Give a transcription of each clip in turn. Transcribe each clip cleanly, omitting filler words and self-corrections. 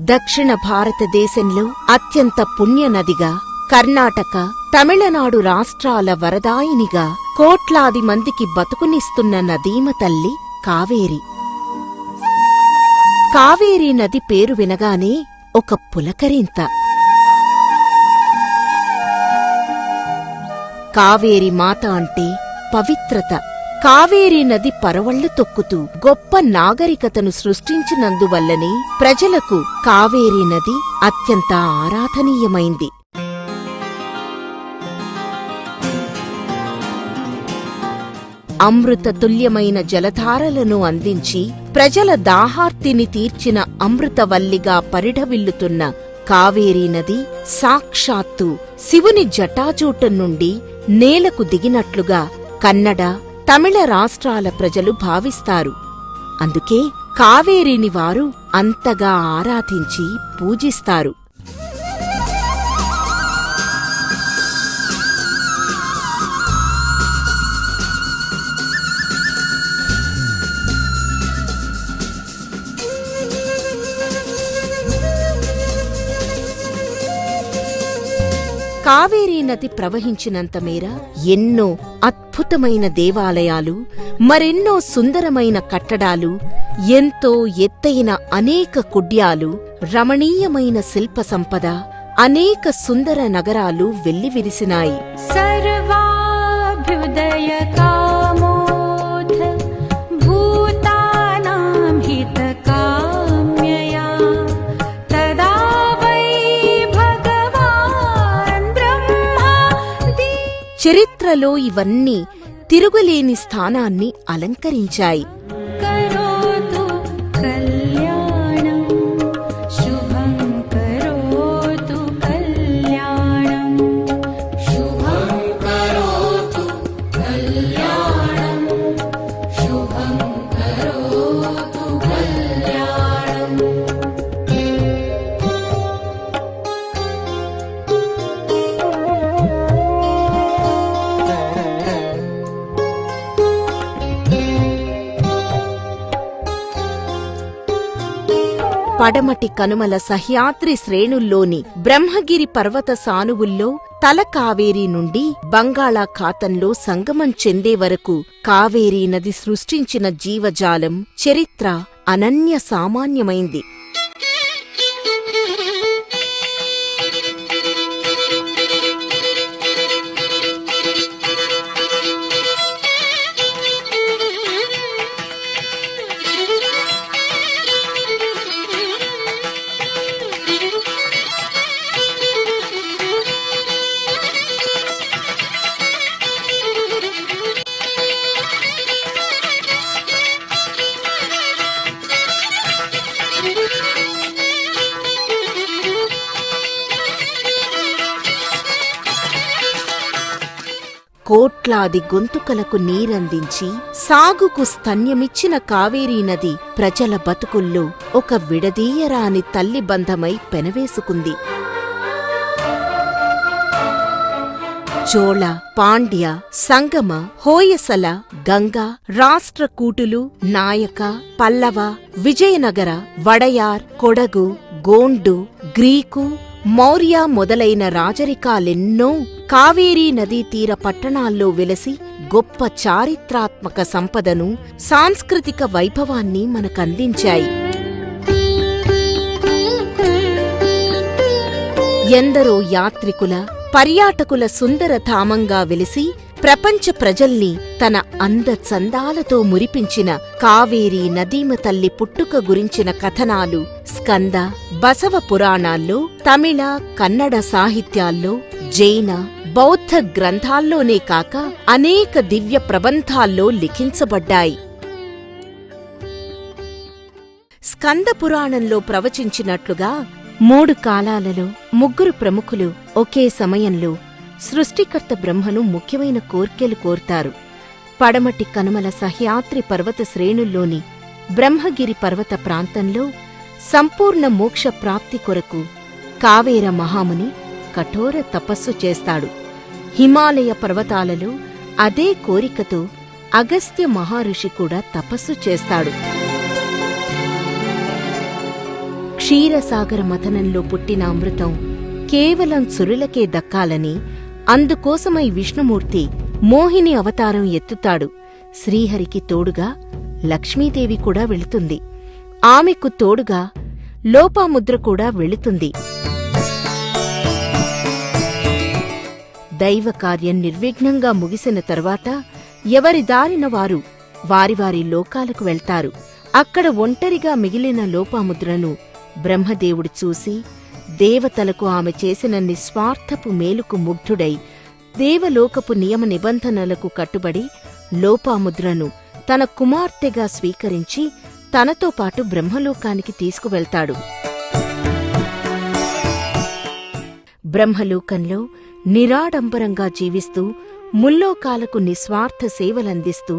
దక్షిణ భారతదేశంలో అత్యంత పుణ్యనదిగా, కర్ణాటక, తమిళనాడు రాష్ట్రాల వరదాయినిగా కోట్లాది మందికి బతుకునిస్తున్న నదీమ తల్లి కావేరి. కావేరీ నది పేరు వినగానే ఒక పులకరింత. కావేరి మాత అంటే పవిత్రత. కావేరీ నది పరవళ్లు తొక్కుతూ గొప్ప నాగరికతను సృష్టించినందువల్లనే ప్రజలకు కావేరీ నది అత్యంత ఆరాధనీయమైంది. అమృతతుల్యమైన జలధారలను అందించి ప్రజల దాహార్తిని తీర్చిన అమృతవల్లిగా పరిఢవిల్లుతున్న కావేరీ నది సాక్షాత్తు శివుని జటాజూటం నుండి నేలకు దిగినట్లుగా కన్నడ, తమిళ రాష్ట్రాల ప్రజలు భావిస్తారు. అందుకే కావేరీని వారు అంతగా ఆరాధించి పూజిస్తారు. కావేరీ నది ప్రవహించినంత మేర ఎన్నో అద్భుతమైన దేవాలయాలు, మరెన్నో సుందరమైన కట్టడాలు, ఎంతో ఎత్తైన అనేక కుడ్యాలు, రమణీయమైన శిల్ప సంపద, అనేక సుందర నగరాలు వెల్లివిరిసినాయి. చరిత్రలో ఇవన్నీ తిరుగులేని స్థానాన్ని అలంకరించాయి. పడమటి కనుమల సహ్యాద్రి శ్రేణుల్లోని బ్రహ్మగిరి పర్వత సానువుల్లో తల కావేరీ నుండి బంగాళాఖాతంలో సంగమం చెందే వరకు కావేరీ నది సృష్టించిన జీవజాలం, చరిత్ర అనన్య సామాన్యమైంది. కోట్లాది గొంతుకలకు నీరందించి సాగుకు స్తన్యమిచ్చిన కావేరీ నది ప్రజల బతుకుల్లో ఒక విడదీయరాని తల్లి బంధమై పెనవేసుకుంది. చోళ, పాండ్య, సంగమ, హోయసల, గంగ, రాష్ట్రకూటులు, నాయక, పల్లవ, విజయనగర, వడయార్, కొడగు, గోండు, గ్రీకు, మౌర్య మొదలైన రాజరికాలెన్నో కావేరీ నదీ తీర పట్టణాల్లో వెలసి గొప్ప చారిత్రాత్మక సంపదను, సాంస్కృతిక వైభవాన్ని మనకందించాయి. ఎందరో యాత్రికుల, పర్యాటకుల సుందరధామంగా వెలిసి ప్రపంచ ప్రజల్ని తన అందచందాలతో మురిపించిన కావేరీ నదీమ తల్లి పుట్టుక గురించిన కథనాలు స్కంద, బసవ పురాణాల్లో, తమిళ, కన్నడ సాహిత్యాల్లో, జైన, బౌద్ధ గ్రంథాల్లోనే కాక అనేక దివ్య ప్రబంధాల్లో లిఖించబడ్డాయి. స్కంద పురాణంలో ప్రవచించినట్లుగా 3 కాలాలలో 3 ప్రముఖులు ఒకే సమయంలో సృష్టికర్త బ్రహ్మను ముఖ్యమైన కోర్కెలు కోర్తారు. పడమటి కనుమల సహ్యాద్రి పర్వత శ్రేణుల్లోని బ్రహ్మగిరి పర్వత ప్రాంతంలో సంపూర్ణ మోక్ష ప్రాప్తి కొరకు కావేర మహాముని కఠోర తపస్సు చేస్తాడు. హిమాలయ పర్వతాలలో అదే కోరికతో అగస్త్య మహర్షి కూడా తపస్సు చేస్తాడు. క్షీరసాగర మథనంలో పుట్టిన అమృతం కేవలం సురులకే దక్కాలని, అందుకోసమై విష్ణుమూర్తి మోహిని అవతారం ఎత్తుతాడు. శ్రీహరికి తోడుగా లక్ష్మీదేవి కూడా వెళుతుంది. ఆమెకు తోడుగా లోపాముద్ర కూడా వెళుతుంది. దైవకార్యం నిర్విఘ్నంగా ముగిసిన తరువాత ఎవరి దారిన వారు వారి వారి లోకాలకు వెళ్తారు. అక్కడ ఒంటరిగా మిగిలిన లోపాముద్రను బ్రహ్మదేవుడు చూసి దేవతలకు ఆమె చేసిన నిస్వార్థపు మేలుకు ముగ్ధుడై దేవలోకపు నియమ నిబంధనలకు కట్టుబడి లోపాముద్రను తన కుమార్తెగా స్వీకరించి తనతో పాటు బ్రహ్మలోకానికి తీసుకువెళ్తాడు. బ్రహ్మలోకంలో నిరాడంబరంగా జీవిస్తూ ముల్లోకాలకు నిస్వార్థ సేవలందిస్తూ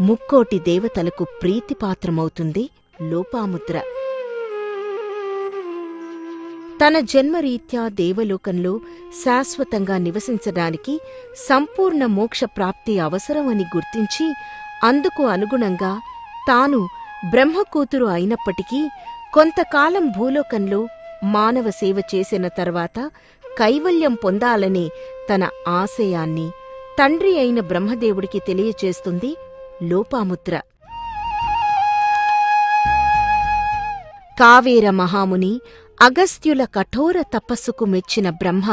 ముక్కోటి దేవతలకు ప్రీతిపాత్రమవుతుంది లోపాముద్ర. తన జన్మరీత్యా దేవలోకంలో శాశ్వతంగా నివసించడానికి సంపూర్ణ మోక్ష ప్రాప్తి అవసరమని గుర్తించి అందుకు అనుగుణంగా తాను బ్రహ్మకూతురు అయినప్పటికీ కొంతకాలం భూలోకంలో మానవ సేవ చేసిన తర్వాత కైవల్యం పొందాలనే తన ఆశయాన్ని తండ్రి అయిన బ్రహ్మదేవుడికి తెలియచేస్తుంది లోపాముద్ర. కావేర మహాముని అగస్త్యుల కఠోర తపస్సుకు మెచ్చిన బ్రహ్మ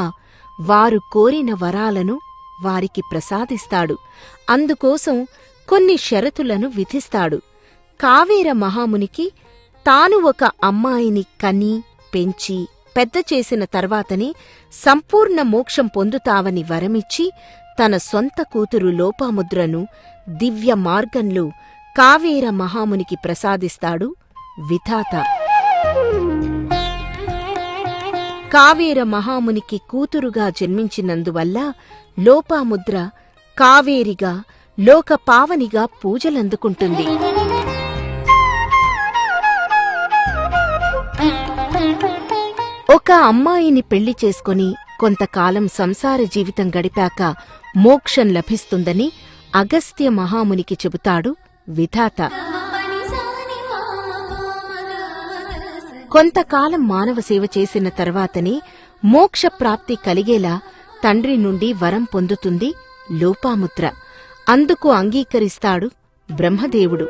వారు కోరిన వరాలను వారికి ప్రసాదిస్తాడు. అందుకోసం కొన్ని షరతులను విధిస్తాడు. కావేర మహామునికి తాను ఒక అమ్మాయిని కని, పెంచి, పెద్ద చేసిన తర్వాతనే సంపూర్ణ మోక్షం పొందుతావని వరమిచ్చి తన సొంత కూతురు లోపాముద్రను దివ్య మార్గంలో కావేర మహామునికి ప్రసాదిస్తాడు విధాత. కావేర మహామునికి కూతురుగా జన్మించినందువల్ల లోపాముద్ర కావేరిగా, లోకపావనిగా పూజలందుకుంటుంది. ఒక అమ్మాయిని పెళ్లి చేసుకుని కొంతకాలం సంసార జీవితం గడిపాక మోక్షం లభిస్తుందని అగస్త్య మహామునికి చెబుతాడు విధాత. కొంతకాలం మానవ సేవ చేసిన తర్వాతనే మోక్షప్రాప్తి కలిగేలా తండ్రి నుండి వరం పొందుతుంది లోపాముద్ర. అందుకు అంగీకరిస్తాడు బ్రహ్మదేవుడు.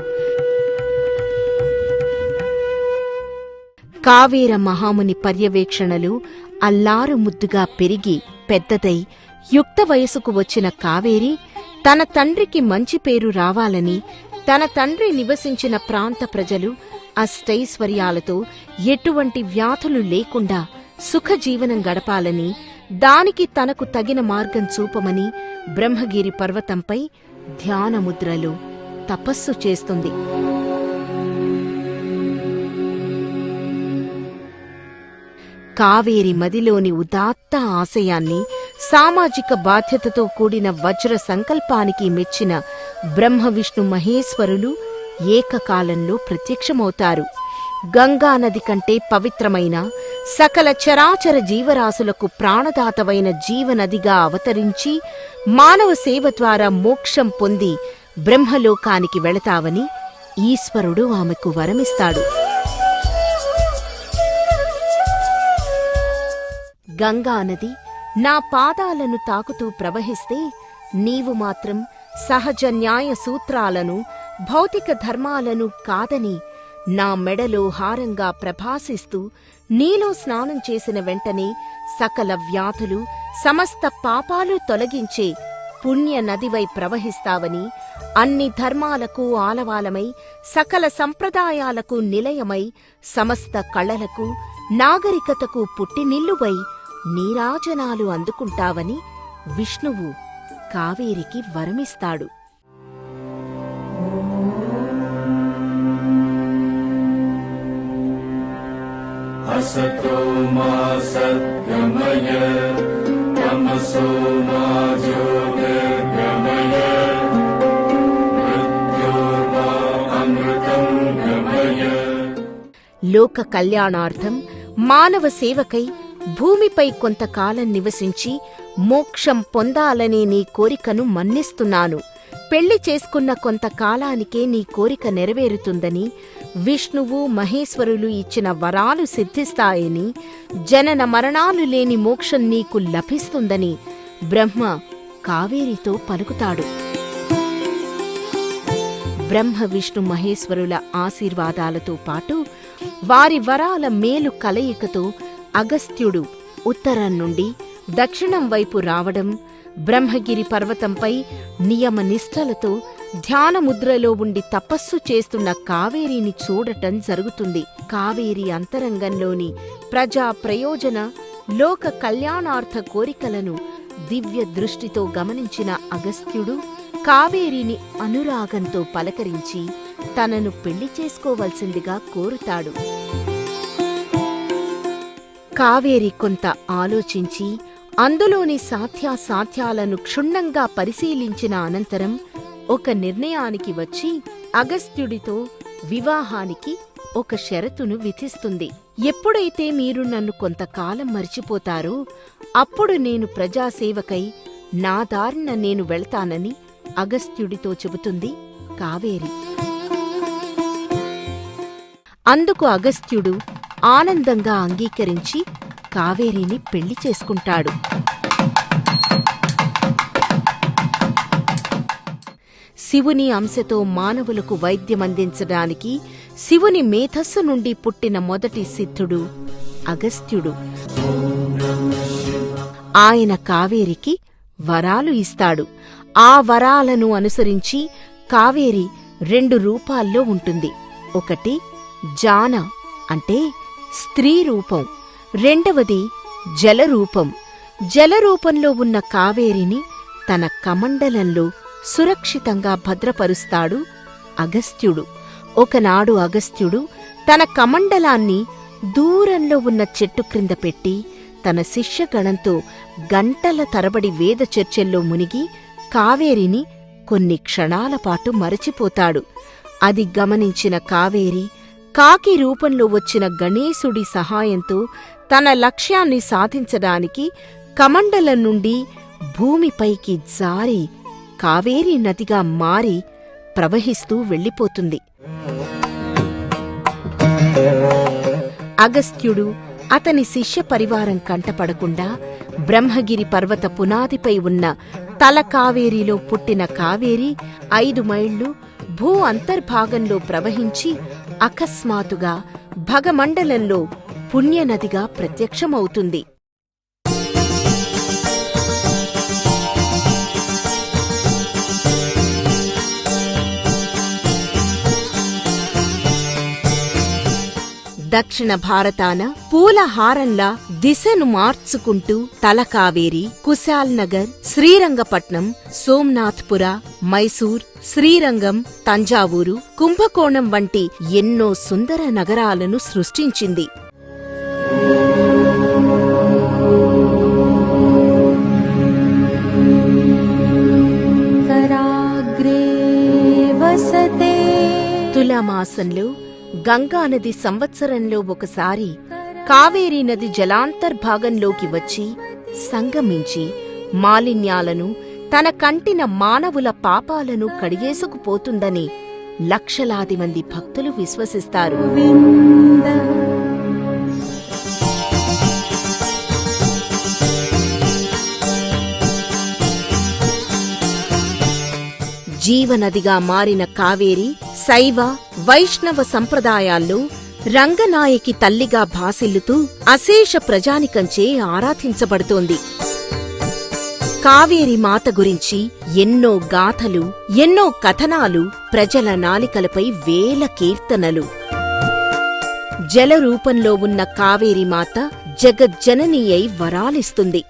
కావేర మహాముని పర్యవేక్షణలు అల్లారు ముద్దుగా పెరిగి పెద్దదై యుక్త వయసుకు వచ్చిన కావేరి తన తండ్రికి మంచి పేరు రావాలని, తన తండ్రి నివసించిన ప్రాంత ప్రజలు అష్టైశ్వర్యాలతో ఎటువంటి వ్యాధులు లేకుండా సుఖజీవనం గడపాలని, దానికి తనకు తగిన మార్గం చూపమని బ్రహ్మగిరి పర్వతంపై ధ్యానముద్రలో తపస్సు చేస్తుంది. కావేరి మదిలోని ఉదాత్త ఆశయాన్ని సామాజిక బాధ్యతతో కూడిన వజ్ర సంకల్పానికి మెచ్చిన బ్రహ్మ విష్ణు మహేశ్వరులు ఏకకాలంలో ప్రత్యక్షమవుతారు. గంగానది కంటే పవిత్రమైన, సకల చరాచర జీవరాశులకు ప్రాణదాతవైన జీవనదిగా అవతరించి మానవ సేవ ద్వారా మోక్షం పొంది బ్రహ్మలోకానికి వెళతావని ఈశ్వరుడు ఆమెకు వరమిస్తాడు. గంగానది నా పాదాలను తాకుతూ ప్రవహిస్తే నీవు మాత్రం సహజ న్యాయ సూత్రాలను, భౌతిక ధర్మాలను కాదని నా మెడలో హారంగా ప్రభాసిస్తూ నీలో స్నానం చేసిన వెంటనే సకల వ్యాధులు, సమస్త పాపాలు తొలగించే పుణ్య నదివై ప్రవహిస్తావని, అన్ని ధర్మాలకు ఆలవాలమై, సకల సంప్రదాయాలకు నిలయమై, సమస్త కళలకు, నాగరికతకు పుట్టినిల్లువై నీరాజనాలు అందుకుంటావని విష్ణువు కావేరికి వరమిస్తాడు. असतो मा सद्गमय तमसो मा ज्योतिर्गमय मृत्योर्मा अमृतं गमय. లోక కళ్యాణార్థం మానవ సేవకై భూమిపై కొంతకాలం నివసించి మోక్షం పొందాలనే నీ కోరికను మన్నిస్తున్నాను. పెళ్లి చేసుకున్న కొంతకాలానికే నీ కోరిక నెరవేరుతుందని, విష్ణువు మహేశ్వరులు ఇచ్చిన వరాలు సిద్ధిస్తాయని, జనన మరణాలు లేని మోక్షం నీకు లభిస్తుందని బ్రహ్మ కావేరితో పలుకుతాడు. బ్రహ్మ విష్ణు మహేశ్వరుల ఆశీర్వాదాలతో పాటు వారి వరాల మేలు కలయికతో అగస్త్యుడు ఉత్తరం నుండి దక్షిణం వైపు రావడం, బ్రహ్మగిరి పర్వతంపై నియమనిష్టలతో ధ్యానముద్రలో ఉండి తపస్సు చేస్తున్న కావేరిని చూడటం జరుగుతుంది. కావేరి అంతరంగంలోని ప్రజా ప్రయోజన, లోక కళ్యాణార్థ కోరికలను దివ్య దృష్టితో గమనించిన అగస్త్యుడు కావేరిని అనురాగంతో పలకరించి తనను పెళ్లి చేసుకోవలసిందిగా కోరుతాడు. కావేరి కొంత ఆలోచించి అందులోని సాధ్యాసాధ్యాలను క్షుణ్ణంగా పరిశీలించిన అనంతరం ఒక నిర్ణయానికి వచ్చి అగస్త్యుడితో వివాహానికి ఒక షరతును విధిస్తుంది. ఎప్పుడైతే మీరు నన్ను కొంతకాలం మరిచిపోతారో అప్పుడు నేను ప్రజాసేవకై నా దారిన నేను వెళ్తానని అగస్త్యుడితో చెబుతుంది కావేరి. అందుకు అగస్త్యుడు ఆనందంగా అంగీకరించి కావేరిని పెళ్లి చేసుకుంటాడు. శివుని అంశతో మానవులకు వైద్యమందించడానికి శివుని మేధస్సు నుండి పుట్టిన మొదటి సిద్ధుడు అగస్త్యుడు. ఆయన కావేరికి వరాలు ఇస్తాడు. ఆ వరాలను అనుసరించి కావేరి 2 రూపాల్లో ఉంటుంది. ఒకటి జాన అంటే స్త్రీ రూపం, రెండవది జలరూపం. జలరూపంలో ఉన్న కావేరిని తన కమండలంలో సురక్షితంగా భద్రపరుస్తాడు అగస్త్యుడు. ఒకనాడు అగస్త్యుడు తన కమండలాన్ని దూరంలో ఉన్న చెట్టు క్రింద పెట్టి తన శిష్యగణంతో గంటల తరబడి వేద చర్చల్లో మునిగి కావేరిని కొన్ని క్షణాలపాటు మరచిపోతాడు. అది గమనించిన కావేరి కాకి రూపంలో వచ్చిన గణేశుడి సహాయంతో తన లక్ష్యాన్ని సాధించడానికి కమండలం నుండి భూమిపైకి జారి కావేరీ నదిగా మారి ప్రవహిస్తూ వెళ్ళిపోతుంది. అగస్త్యుడు అతని శిష్య పరివారం కంటపడకుండా బ్రహ్మగిరి పర్వత పునాదిపై ఉన్న తల కావేరిలో పుట్టిన కావేరి 5 మైళ్లు భూ అంతర్భాగంలో ప్రవహించి అకస్మాత్తుగా భగమండలంలో పుణ్యనదిగా ప్రత్యక్షమవుతుంది. దక్షిణ భారతాన పూలహారంలా దిశను మార్చుకుంటూ తలకావేరి, కుశాల్ నగర్, శ్రీరంగపట్నం, సోమ్నాథ్పుర, మైసూర్, శ్రీరంగం, తంజావూరు, కుంభకోణం వంటి ఎన్నో సుందర నగరాలను సృష్టించింది. మూలామాసంలో గంగానది సంవత్సరంలో ఒకసారి కావేరీ నది జలాంతర్భాగంలోకి వచ్చి సంగమించి మాలిన్యాలను తన కంటిన మానవుల పాపాలను కడిగేసుకుపోతుందని లక్షలాది మంది భక్తులు విశ్వసిస్తారు. జీవనదిగా మారిన కావేరి శైవ వైష్ణవ సంప్రదాయాల్లో రంగనాయకి తల్లిగా భాసిల్లుతూ అశేష ప్రజానికంచే ఆరాధించబడుతోంది. కావేరి మాత గురించి ఎన్నో గాథలు, ఎన్నో కథనాలు, ప్రజల నాలికలపై వేల కీర్తనలు. జలరూపంలో ఉన్న కావేరి మాత జగజ్జనని అయి వరాలిస్తుంది.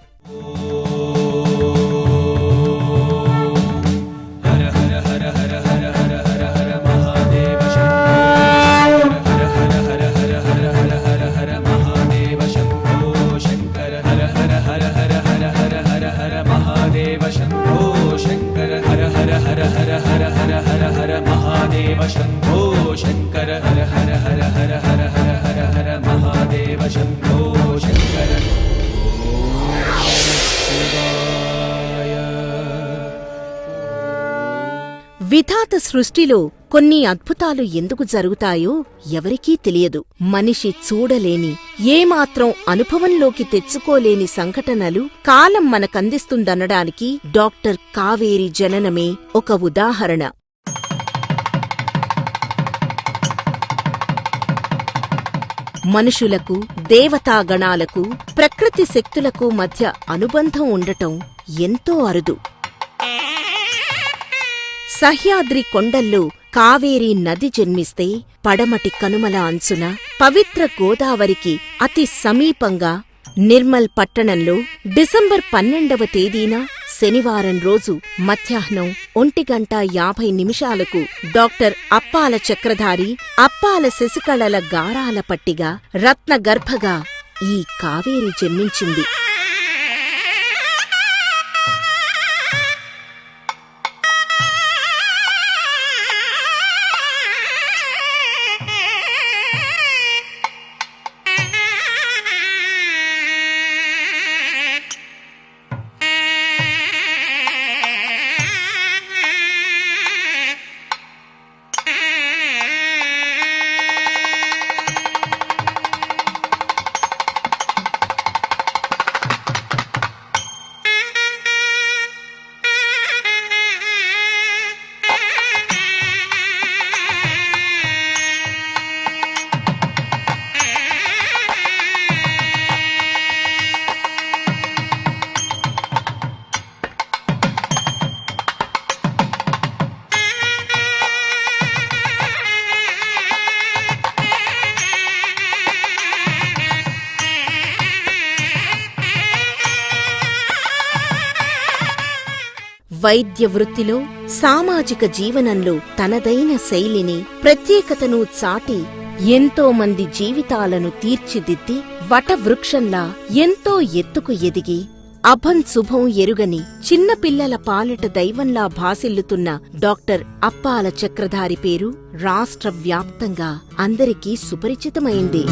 విధాత సృష్టిలో కొన్ని అద్భుతాలు ఎందుకు జరుగుతాయో ఎవరికీ తెలియదు. మనిషి చూడలేని, ఏమాత్రం అనుభవంలోకి తెచ్చుకోలేని సంఘటనలు కాలం మనకందిస్తుందనడానికి డాక్టర్ కావేరి జననమే ఒక ఉదాహరణ. మనుషులకు, దేవతాగణాలకు, ప్రకృతి శక్తులకు మధ్య అనుబంధం ఉండటం ఎంతో అరుదు. సహ్యాద్రి కొండల్లో కావేరీ నది జన్మిస్తే పడమటి కనుమల అంచున పవిత్ర గోదావరికి అతి సమీపంగా నిర్మల్ పట్టణంలో డిసెంబర్ 12వ తేదీన శనివారం రోజు మధ్యాహ్నం 1:50 డాక్టర్ అప్పాల చక్రధారి, అప్పాల శశికళల గారాల పట్టిగా రత్నగర్భగా ఈ కావేరి జన్మించింది. వైద్య వృత్తిలో, సామాజిక జీవనంలో తనదైన శైలిని, ప్రత్యేకతను చాటి ఎంతో మంది జీవితాలను తీర్చిదిద్ది వటవృక్షంలా ఎంతో ఎత్తుకు ఎదిగి అభం శుభం ఎరుగని చిన్నపిల్లల పాలిట దైవంలా భాసిల్లుతున్న డాక్టర్ అప్పాల చక్రధారి పేరు రాష్ట్ర వ్యాప్తంగా అందరికీ సుపరిచితమైంది.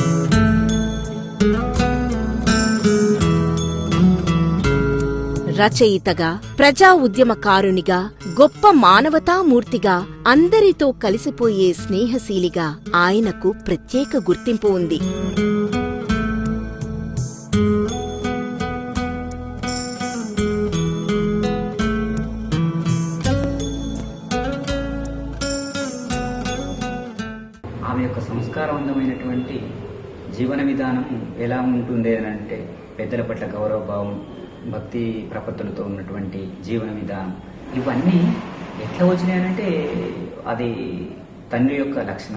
రచయితగా, ప్రజా ఉద్యమకారునిగా, గొప్ప మానవతామూర్తిగా, అందరితో కలిసిపోయే స్నేహశీలిగా ఆయనకు ప్రత్యేక గుర్తింపు ఉంది. ఆమె యొక్క సంస్కారవంతమైనటువంటి జీవన విధానం ఎలా ఉంటుంది అని అంటే పెద్దల పట్ల గౌరవభావం, భక్తి ప్రపత్తులతో ఉన్నటువంటి జీవన విధానం, ఇవన్నీ ఎట్లా వచ్చినాయనంటే అది తండ్రి యొక్క లక్షణం.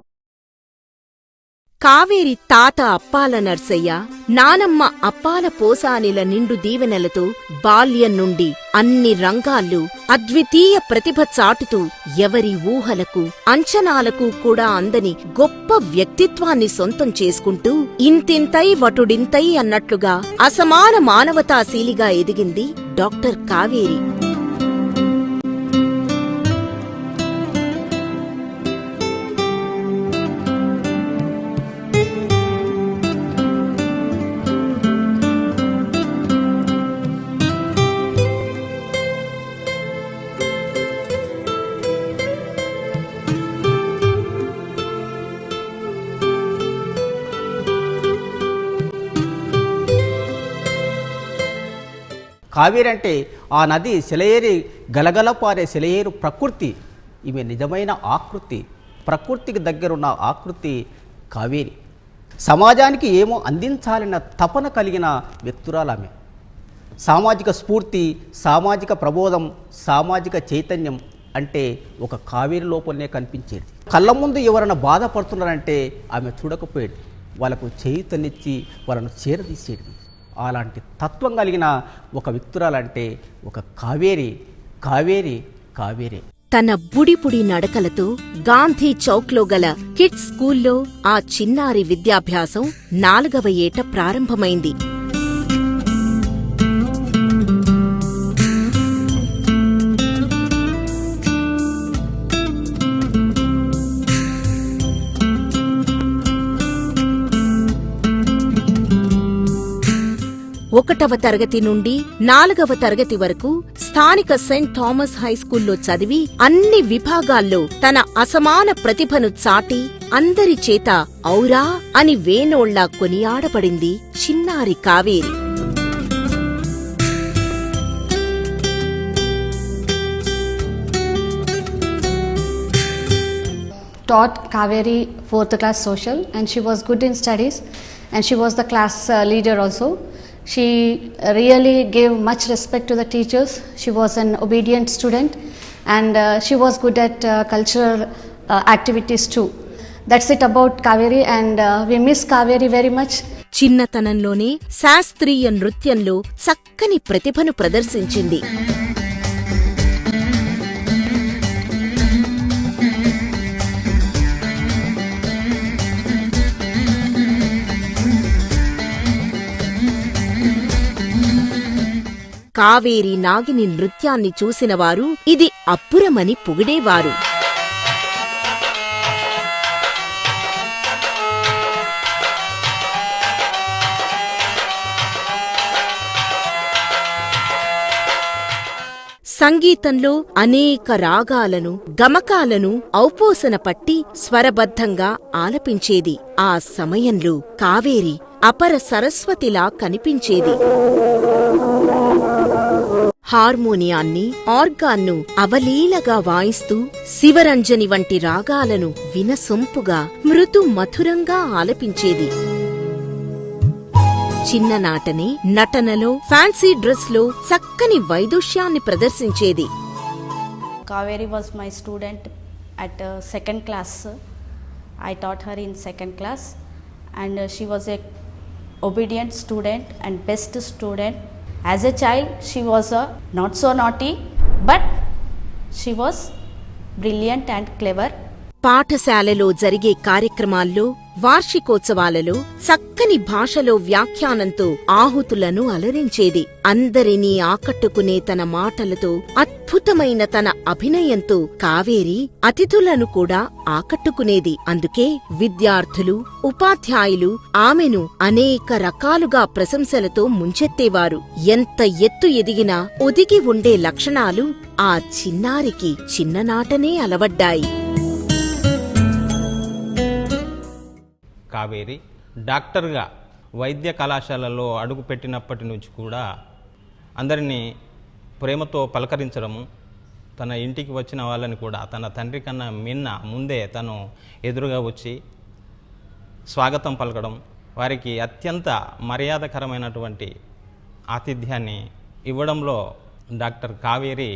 కావేరి తాత అప్పాల నర్సయ్య, నానమ్మ అప్పాల పోసానిల నిండు దీవెనలతో బాల్యం నుండి అన్ని రంగాల్లో అద్వితీయ ప్రతిభ చాటుతూ ఎవరి ఊహలకు, అంచనాలకు కూడా అందని గొప్ప వ్యక్తిత్వాన్ని సొంతం చేసుకుంటూ ఇంతింతై వటుడింతై అన్నట్లుగా అసమాన మానవతాశీలిగా ఎదిగింది డాక్టర్ కావేరి. కావేరి అంటే ఆ నది సెలయేరి గలగల పారే సెలయేరు ప్రకృతి. ఈమె నిజమైన ఆకృతి, ప్రకృతికి దగ్గరున్న ఆకృతి కావేరి. సమాజానికి ఏమో అందించాలన్న తపన కలిగిన వ్యక్తురాలు ఆమె. సామాజిక స్ఫూర్తి, సామాజిక ప్రబోధం, సామాజిక చైతన్యం అంటే ఒక కావేరి లోపలనే కనిపించేది. కళ్ళ ముందు ఎవరైనా బాధపడుతున్నారంటే ఆమె చూడకపోయేది, వాళ్ళకు చేయుతనిచ్చి వాళ్ళను చేరదీసేది. అలాంటి తత్వం కలిగిన ఒక వ్యక్తురాలంటే ఒక కావేరి. కావేరి కావేరే. తన బుడిపుడి నడకలతో గాంధీ చౌక్లో గల కిడ్స్ స్కూల్లో ఆ చిన్నారి విద్యాభ్యాసం 4వ ఏట ప్రారంభమైంది. ఒకటవ తరగతి నుండి 4వ తరగతి వరకు స్థానిక సెయింట్ థామస్ హైస్కూల్లో చదివి అన్ని విభాగాల్లో తన అసమాన ప్రతిభను చాటి అందరి చేత ఔరా అని వేనోళ్లా కొనియాడబడింది చిన్నారి Kaveri. Taught Kaveri 4th class social, and she was good in studies, and she was the class leader also. She really gave much respect to the teachers. She was an obedient student, and she was good at cultural activities too. That's it about Kaveri, and we miss Kaveri very much. చిన్నతనంలోనే శాస్త్రీయ నృత్యంలో చక్కని ప్రతిభను ప్రదర్శించింది. కావేరి నాగిని నృత్యాన్ని చూసినవారు ఇది అప్పురమని పొగిడేవారు. సంగీతంలో అనేక రాగాలను, గమకాలను ఔపోసన పట్టి స్వరబద్ధంగా ఆలపించేది. ఆ సమయంలో కావేరి అపర సరస్వతిలా కనిపించేది. హార్మోనియాన్ని, ఆర్గాన్ను అవలీలగా వాయిస్తూ శివరంజని వంటి రాగాలను వినసొంపుగా మృదు మధురంగా ఆలపించేది. చిన్ననాటనే నటనలో, ఫ్యాన్సీ డ్రెస్ లో చక్కని వైదుష్యాన్ని ప్రదర్శించేది. Kaveri was my student at 2nd class. I taught her in 2nd class, and she was a obedient student and best student. As a child, she was not so naughty, but she was brilliant and clever. పాఠశాలలో జరిగే కార్యక్రమాల్లో, వార్షికోత్సవాలలో చక్కని భాషలో వ్యాఖ్యానంతో ఆహుతులను అలరించేది. అందరినీ ఆకట్టుకునే తన మాటలతో, అద్భుతమైన తన అభినయంతో కావేరి అతిథులను కూడా ఆకట్టుకునేది. అందుకే విద్యార్థులు, ఉపాధ్యాయులు ఆమెను అనేక రకాలుగా ప్రశంసలతో ముంచెత్తేవారు. ఎంత ఎత్తు ఎదిగినా ఒదిగి ఉండే లక్షణాలు ఆ చిన్నారికి చిన్ననాటనే అలవడ్డాయి. కావేరి డాక్టర్గా వైద్య కళాశాలలో అడుగుపెట్టినప్పటి నుంచి కూడా అందరినీ ప్రేమతో పలకరించడము, తన ఇంటికి వచ్చిన వాళ్ళని కూడా తన తండ్రి కన్నా ముందే తను ఎదురుగా వచ్చి స్వాగతం పలకడం, వారికి అత్యంత మర్యాదకరమైనటువంటి ఆతిథ్యాన్ని ఇవ్వడంలో డాక్టర్ కావేరి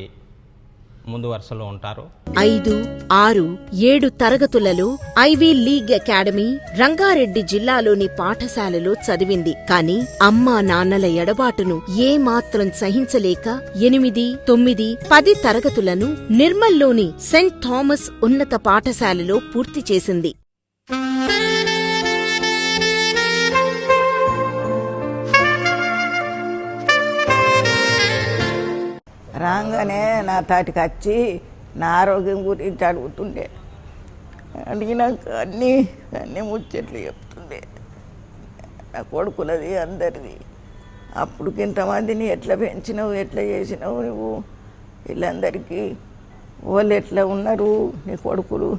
ముందు వరుసలో ఉంటారు. 5, 6, 7 తరగతులలో ఐవీ లీగ్ అకాడమీ రంగారెడ్డి జిల్లాలోని పాఠశాలలో చదివింది. కాని అమ్మా నాన్నల ఎడబాటును ఏమాత్రం సహించలేక 8, 9, 10 తరగతులను నిర్మల్లోని సెయింట్ థామస్ ఉన్నత పాఠశాలలో పూర్తి చేసింది. రాగానే నా తాటికి వచ్చి నా ఆరోగ్యం గురించి అడుగుతుండే. అడిగినాక అన్నీ ముచ్చట్లు చెప్తుండే, నా కొడుకులది అందరిది. అప్పుడు ఇంతమందిని ఎట్లా పెంచినావు, ఎట్లా చేసినావు నువ్వు, వీళ్ళందరికీ వాళ్ళు ఎట్లా ఉన్నారు, నీ కొడుకులు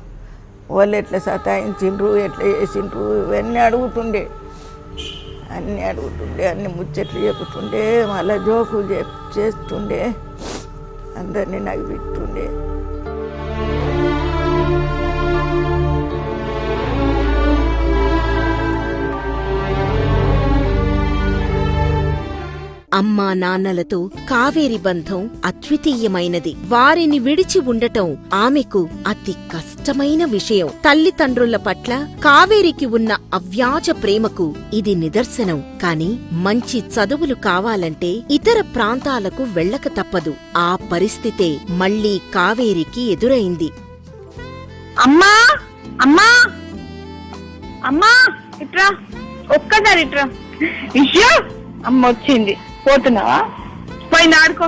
వాళ్ళు ఎట్లా సతాయించిండ్రు, ఎట్లా చేసిండ్రు, ఇవన్నీ అడుగుతుండే. అన్నీ ముచ్చట్లు చెబుతుండే. మళ్ళీ జోకులు చేస్తుండే, అందరినీ నవ్విస్తుండే. అమ్మా నాన్నలతో కావేరి బంధం అద్వితీయమైనది. వారిని విడిచి ఉండటం ఆమెకు అతి కష్టమైన విషయం. తల్లిదండ్రుల పట్ల కావేరికి ఉన్న అవ్యాజ ప్రేమకు ఇది నిదర్శనం. కాని మంచి చదువులు కావాలంటే ఇతర ప్రాంతాలకు వెళ్ళక తప్పదు. ఆ పరిస్థితే మళ్లీ కావేరికి ఎదురైంది. అమ్మా అమ్మా అమ్మా ఇట్రా, ఒక్కసారి ఇట్రా. ఇష్యూ అమ్మ వచ్చింది, పోతున్నావా? పోయి ఆడుకో.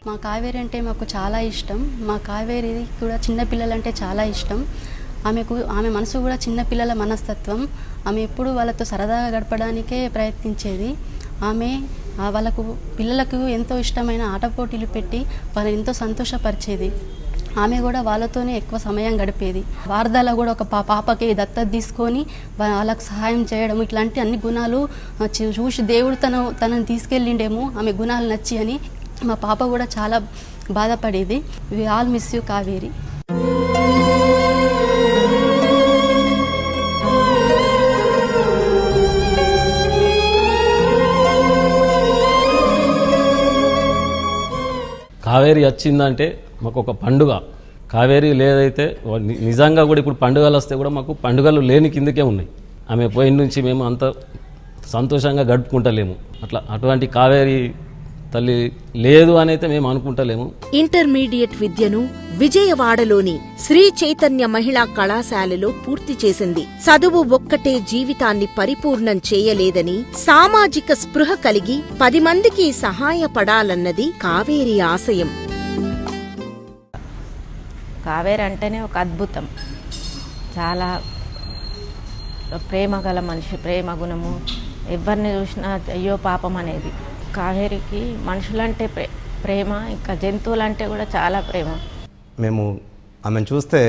మా కావేరి అంటే మాకు చాలా ఇష్టం. మా కావేరి కూడా చిన్నపిల్లలంటే చాలా ఇష్టం. ఆమె మనసు కూడా చిన్నపిల్లల మనస్తత్వం. ఆమె ఎప్పుడు వాళ్ళతో సరదాగా గడపడానికే ప్రయత్నించేది. ఆమె వాళ్ళకు పిల్లలకు ఎంతో ఇష్టమైన ఆట పోటీలు పెట్టి వాళ్ళని ఎంతో సంతోషపరిచేది. ఆమె కూడా వాళ్ళతోనే ఎక్కువ సమయం గడిపేది. వారధాలో కూడా ఒక పాపకి దత్తత తీసుకొని వాళ్ళకు సహాయం చేయడం, ఇట్లాంటి అన్ని గుణాలు చూసి దేవుడు తనని తీసుకెళ్ళిండేమో ఆమె గుణాలు నచ్చి అని మా పాప కూడా చాలా బాధపడేది. We all miss you Kaveri. Kaveri వచ్చిందంటే మాకు ఒక పండుగ. కావేరి లేదైతే నిజంగా కూడా ఇప్పుడు పండుగలు వస్తే కూడా మాకు పండుగలు లేని కిందకే ఉన్నాయి. ఆమె పోయిన నుంచి మేము అంత సంతోషంగా గడుపుకుంటలేము. అటువంటి కావేరి తల్లి లేదు అనైతే మేము అనుకుంటలేము. ఇంటర్మీడియట్ విద్యను విజయవాడలోని శ్రీ చైతన్య మహిళా కళాశాలలో పూర్తి చేసింది. చదువు ఒక్కటే జీవితాన్ని పరిపూర్ణం చేయలేదని, సామాజిక స్పృహ కలిగి 10 మందికి సహాయపడాలన్నది కావేరి ఆశయం. కావేరి అంటేనే ఒక అద్భుతం. చాలా ప్రేమ గల మనిషి, ప్రేమ గుణము. ఎవరిని చూసినా అయ్యో పాపం అనేది. కావేరికి మనుషులంటే ప్రేమ, ఇంకా జంతువులంటే కూడా చాలా ప్రేమ. మేము ఆమెను చూస్తే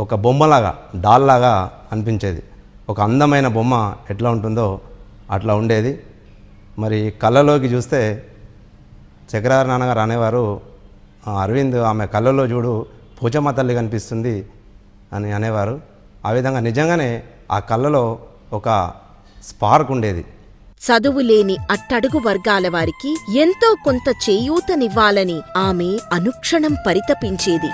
ఒక బొమ్మలాగా, డాల్లాగా అనిపించేది. ఒక అందమైన బొమ్మ ఎట్లా ఉంటుందో అట్లా ఉండేది. మరి కళ్ళలోకి చూస్తే చక్రధారి నాన్నగారు అనేవారు, అరవింద్ ఆమె కళ్ళలో చూడు పూజమ్మ తల్లి కనిపిస్తుంది అని అనేవారు. ఆ విధంగా నిజంగానే ఆ కళ్ళలో ఒక స్పార్క్ ఉండేది. చదువులేని అట్టడుగు వర్గాల వారికి ఎంతో కొంత చేయూతనివ్వాలని ఆమె అనుక్షణం పరితపించేది.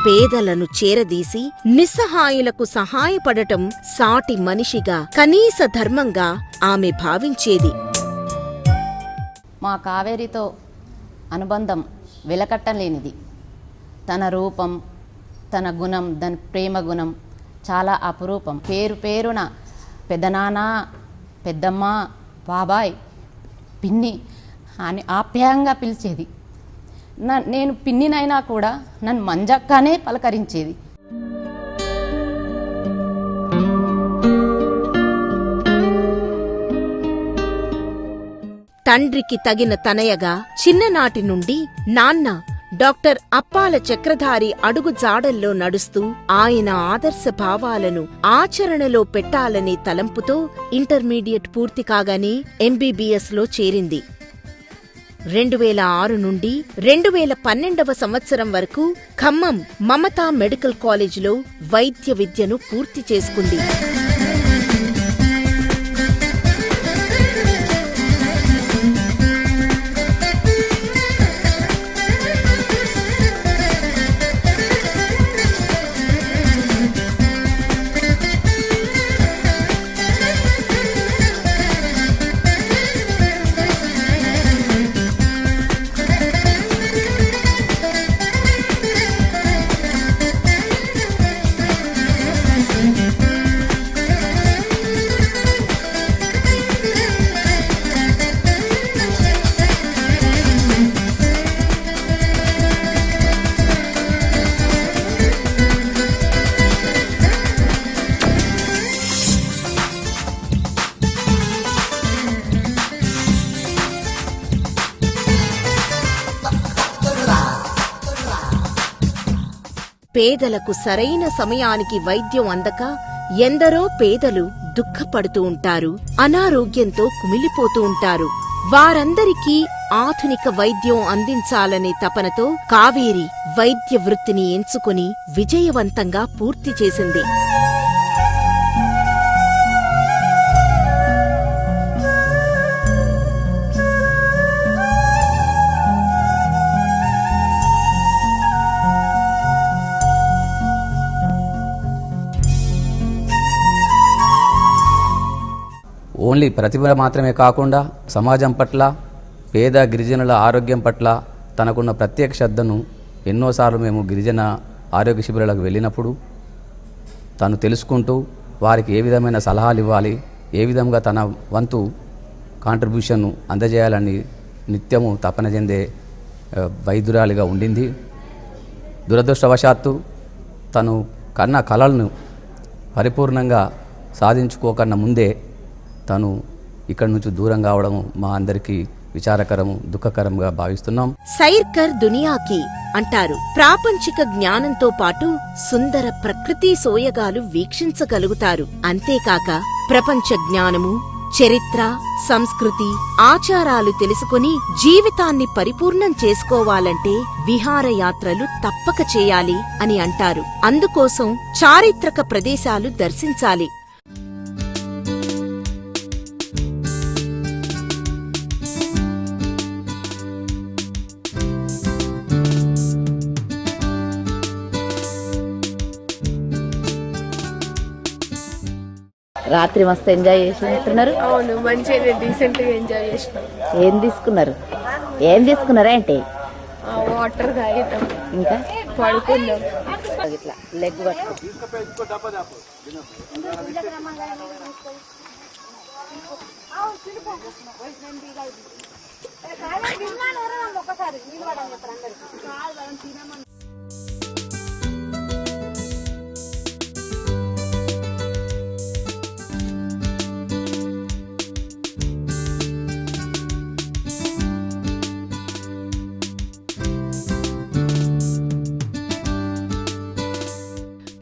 పేదలను చేరదీసి నిస్సహాయులకు సహాయపడటం సాటి మనిషిగా కనీస ధర్మంగా ఆమె భావించేది. మా కావేరితో అనుబంధం వెలకట్టలేనిది. తన రూపం, తన గుణం, దాని ప్రేమ గుణం చాలా అపురూపం. పేరు పేరున పెద్దనాన్న, పెద్దమ్మ, బాబాయ్, పిన్ని అని ఆప్యాయంగా పిలిచేది. నేను పిన్నినైనా కూడా నన్ను మంజక్కనే పలకరించేది. తండ్రికి తగిన తనయగా చిన్ననాటి నుండి నాన్న డాక్టర్ అప్పాల చక్రధారి అడుగు జాడల్లో నడుస్తూ ఆయన ఆదర్శ భావాలను ఆచరణలో పెట్టాలనే తలంపుతో ఇంటర్మీడియట్ పూర్తి కాగానే ఎంబీబీఎస్లో చేరింది. 2006 నుండి 2012వ సంవత్సరం వరకు ఖమ్మం మమతా మెడికల్ కాలేజీలో వైద్య విద్యను పూర్తి చేసుకుంది. పేదలకు సరైన సమయానికి వైద్యం అందక ఎందరో పేదలు దుఃఖపడుతూ ఉంటారు, అనారోగ్యంతో కుమిలిపోతూ ఉంటారు. వారందరికీ ఆధునిక వైద్యం అందించాలనే తపనతో కావేరి వైద్య వృత్తిని ఎంచుకుని విజయవంతంగా పూర్తి చేసింది. ఓన్లీ ప్రతిభ మాత్రమే కాకుండా సమాజం పట్ల, పేద గిరిజనుల ఆరోగ్యం పట్ల తనకున్న ప్రత్యేక శ్రద్ధను ఎన్నోసార్లు మేము గిరిజన ఆరోగ్య శిబిరాలకు వెళ్ళినప్పుడు తను తెలుసుకుంటూ వారికి ఏ విధమైన సలహాలు ఇవ్వాలి, ఏ విధంగా తన వంతు కాంట్రిబ్యూషన్ను అందజేయాలని నిత్యము తపన చెందే వైద్యురాలిగా ఉండింది. దురదృష్టవశాత్తు తను కన్న కలలను పరిపూర్ణంగా సాధించుకోకన్నా ముందే తను ఇక్కడి నుంచి దూరం కావడం మా అందరికీ విచారకరము, దుఃఖకరంగా భావిస్తున్నాం. సైర్కర్ దునియాకి అంటారు. ప్రాపంచిక జ్ఞానంతో పాటు సుందర ప్రకృతి సోయగాలు వీక్షించగలుగుతారు. అంతేకాక ప్రపంచ జ్ఞానము, చరిత్ర, సంస్కృతి, ఆచారాలు తెలుసుకుని జీవితాన్ని పరిపూర్ణం చేసుకోవాలంటే విహారయాత్రలు తప్పక చేయాలి అని అంటారు. అందుకోసం చారిత్రక ప్రదేశాలు దర్శించాలి. రాత్రి మస్తు ఎంజాయ్ చేసినట్టున్నారు. అవును, మంచిగా డీసెంట్ గా ఎంజాయ్ చేసినాం. ఏం తీసుకున్నారా అంటే వాటర్ తాగినాం, ఇంకా పడుకున్నాం. ఇట్లా లెగ్ పట్టుకో.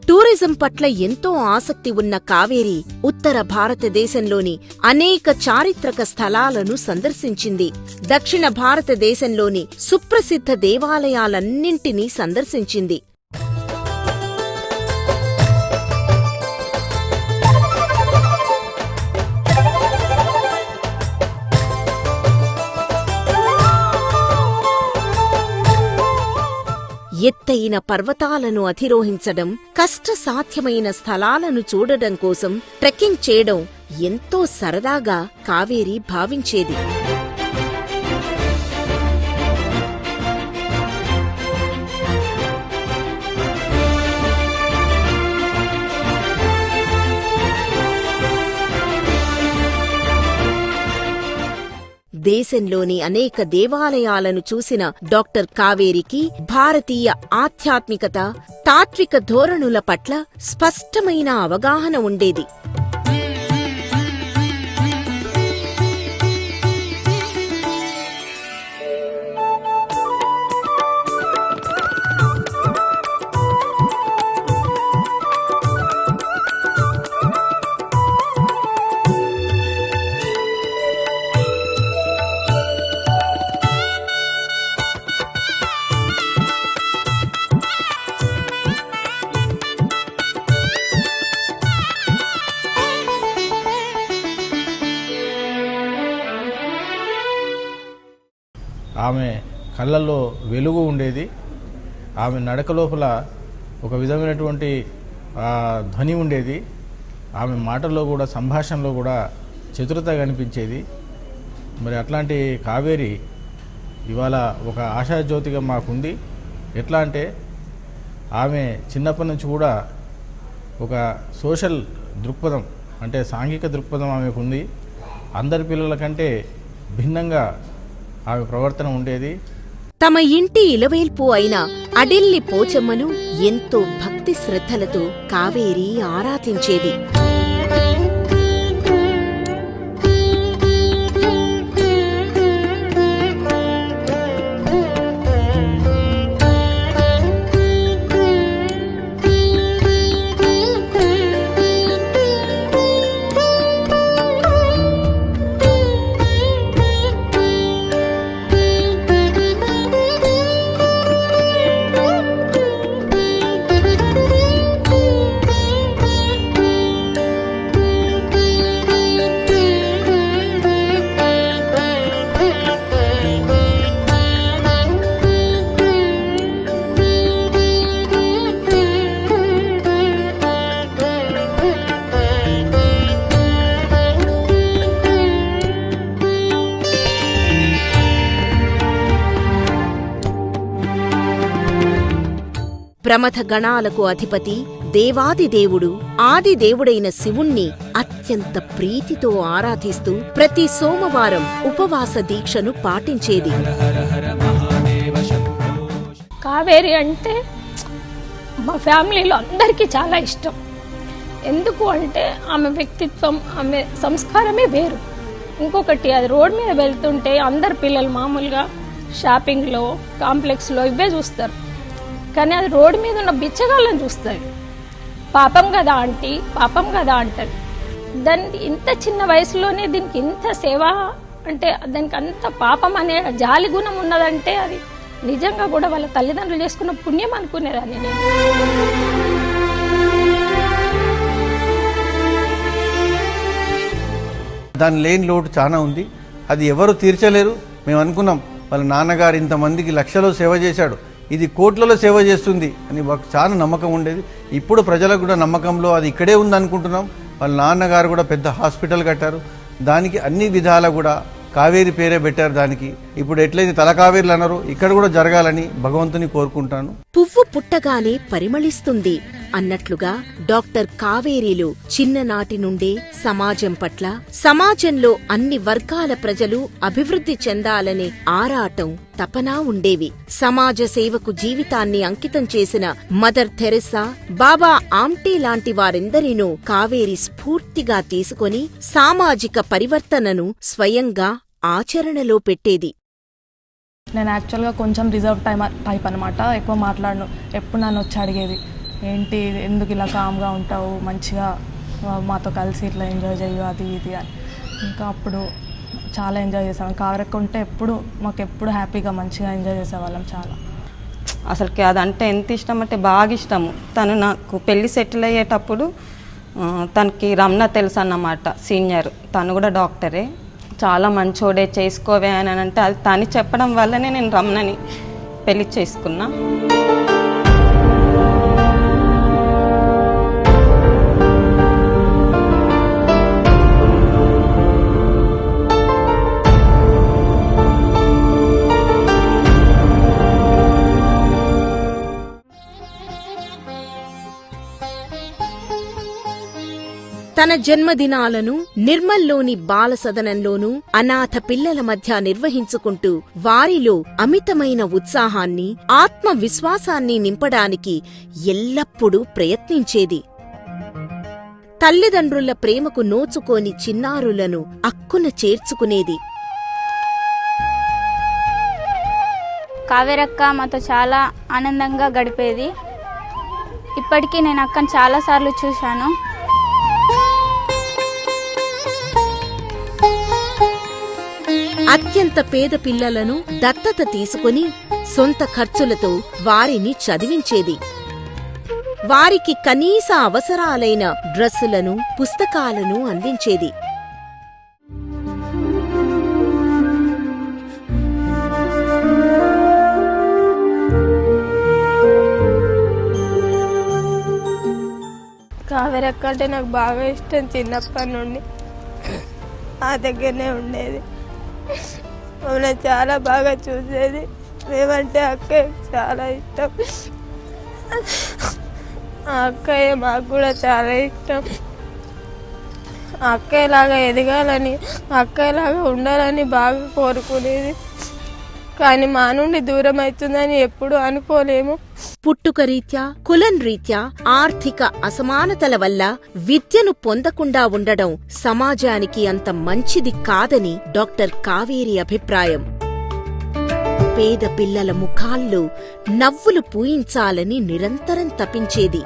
టూరిజం పట్ల ఎంతో ఆసక్తి ఉన్న కావేరి ఉత్తర భారతదేశంలోని అనేక చారిత్రక స్థలాలను సందర్శించింది. దక్షిణ భారతదేశంలోని సుప్రసిద్ధ దేవాలయాలన్నింటినీ సందర్శించింది. ఎత్తైన పర్వతాలను అధిరోహించడం, కష్టసాధ్యమైన స్థలాలను చూడడం కోసం ట్రెక్కింగ్ చేయడం ఎంతో సరదాగా కావేరి భావించేది. దేశంలోని అనేక దేవాలయాలను చూసిన డాక్టర్ కావేరికి భారతీయ ఆధ్యాత్మికత, తాత్విక ధోరణుల పట్ల స్పష్టమైన అవగాహన ఉండేది. ఆమె కళ్ళల్లో వెలుగు ఉండేది. ఆమె నడక లోపల ఒక విధమైనటువంటి ధ్వని ఉండేది. ఆమె మాటల్లో కూడా, సంభాషణలో కూడా చతురత కనిపించేది. మరి అట్లాంటి కావేరి ఇవాళ ఒక ఆశాజ్యోతిగా మాకుంది. ఎట్లా అంటే ఆమె చిన్నప్పటి నుంచి కూడా ఒక సోషల్ దృక్పథం, అంటే సాంఘిక దృక్పథం ఆమెకు ఉంది. అందరి పిల్లల కంటే భిన్నంగా ఆమె ప్రవర్తన ఉండేది. తమ ఇంటి ఇలవేల్పు అయిన అడిల్లి పోచమ్మను ఎంతో భక్తి శ్రద్ధలతో కావేరి ఆరాధించేది. ప్రమథ గణాలకు అధిపతి దేవాది దేవుడు ఆది దేవుడైన శివుణ్ణి అత్యంత ప్రీతితో ఆరాధిస్తూ ప్రతి సోమవారం ఉపవాస దీక్షను పాటించేది. కావేరి అంటే మా ఫ్యామిలీలో అందరికీ చాలా ఇష్టం. ఎందుకు అంటే ఆమె వ్యక్తిత్వం, ఆమె సంస్కారమే వేరు. ఇంకొకటి, అది రోడ్ మీద వెళ్తుంటే అందరు పిల్లలు మామూలుగా షాపింగ్లో, కాంప్లెక్స్లో ఇవే చూస్తారు, కానీ అది రోడ్డు మీద ఉన్న బిచ్చగాళ్ళని చూస్తుంది. పాపం కదా ఆంటీ, పాపం కదా అంటది. దానికి ఇంత చిన్న వయసులోనే దీనికి ఇంత సేవ అంటే, దానికి అంత పాపం అనే జాలి గుణం ఉన్నదంటే అది నిజంగా కూడా వాళ్ళ తల్లిదండ్రులు చేసుకున్న పుణ్యం అనుకునేదాన్ని నేను. దాని లేని లోటు చాలా ఉంది, అది ఎవరు తీర్చలేరు. మేము అనుకున్నాం వాళ్ళ నాన్నగారు ఇంతమందికి లక్షలో సేవ చేశాడు, ఇది కోట్లలో సేవ చేస్తుంది అని మాకు చాలా నమ్మకం ఉండేది. ఇప్పుడు ప్రజలకు కూడా నమ్మకంలో అది ఇక్కడే ఉంది అనుకుంటున్నాం. వాళ్ళ నాన్నగారు కూడా పెద్ద హాస్పిటల్ కట్టారు, దానికి అన్ని విధాల కూడా కావేరి పేరే పెట్టారు. దానికి ఇప్పుడు ఎట్లయితే తల కావేరీలు అన్నారో ఇక్కడ కూడా జరగాలని భగవంతుని కోరుకుంటాను. పువ్వు పుట్టగానే పరిమళిస్తుంది అన్నట్లుగా డాక్టర్ కావేరీలు చిన్ననాటి నుండే సమాజం పట్ల, సమాజంలో అన్ని వర్గాల ప్రజలు అభివృద్ధి చెందాలనే ఆరాటం, తపన ఉండేవి. సమాజ సేవకు జీవితాన్ని అంకితం చేసిన మదర్ థెరెసా, బాబా ఆమ్టే లాంటి వారెందరినో కావేరి స్ఫూర్తిగా తీసుకొని సామాజిక పరివర్తనను స్వయంగా ఆచరణలో పెట్టేది. నేను యాక్చువల్గా కొంచెం రిజర్వ్ టైప్ అనమాట, ఎక్కువ మాట్లాడను. ఎప్పుడు నన్ను వచ్చి అడిగేది, ఏంటి ఎందుకు ఇలా కామ్గా ఉంటావు, మంచిగా మాతో కలిసి ఇట్లా ఎంజాయ్ చేయు అది ఇది అని. ఇంకా అప్పుడు చాలా ఎంజాయ్ చేసాం. కావేరక్క ఉంటే మాకు ఎప్పుడు హ్యాపీగా మంచిగా ఎంజాయ్ చేసేవాళ్ళం చాలా. అసలుకి అదంటే ఎంత ఇష్టం అంటే బాగా ఇష్టము. తను నాకు పెళ్ళి సెటిల్ అయ్యేటప్పుడు తనకి రమణ తెలుసు అన్నమాట, సీనియర్. తను కూడా డాక్టరే, చాలా మంచోడే, చేసుకోవే అని అంటే అది తను చెప్పడం వల్లనే నేను రమణని పెళ్లి చేసుకున్నా. తన జన్మదినాలను నిర్మల్లోని బాలసదనంలోనూ అనాథ పిల్లల మధ్య నిర్వహించుకుంటూ వారిలో అమితమైన ఉత్సాహాన్ని, ఆత్మవిశ్వాసాన్ని నింపడానికి ఎల్లప్పుడూ ప్రయత్నించేది. తల్లిదండ్రుల ప్రేమకు నోచుకోని చిన్నారులను అక్కున చేర్చుకునేది. కావేరక్క మాతో చాలా ఆనందంగా గడిపేది. ఇప్పటికీ నేను అక్కను చాలాసార్లు చూశాను. అత్యంత పేద పిల్లలను దత్తత తీసుకుని సొంత ఖర్చులతో వారిని చదివించేది. వారికి కనీస అవసరాలైన డ్రెస్సులను, పుస్తకాలను అందించేది. కావేరక్క అంటే నాకు బాగా ఇష్టం. చిన్నప్పటి నుండి ఆ దగ్గరనే ఉండేది, మమ్మల్ని చాలా బాగా చూసేది. మేమంటే అక్కయ్య చాలా ఇష్టం. ఆ అక్కయ్య మాకు కూడా చాలా ఇష్టం. అక్కయ్యలాగా ఎదగాలని, అక్కయ్యలాగా ఉండాలని బాగా కోరుకునేది. కానీ మా నుండి దూరం అవుతుందని ఎప్పుడు అనుకోలేము. పుట్టుక రీత్యా, కులం రీత్యా, ఆర్థిక అసమానతల వల్ల విద్యను పొందకుండా ఉండడం సమాజానికి అంత మంచిది కాదని డాక్టర్ కావేరి అభిప్రాయం. పేద పిల్లల ముఖాల్లో నవ్వులు పూయించాలని నిరంతరం తపించేది.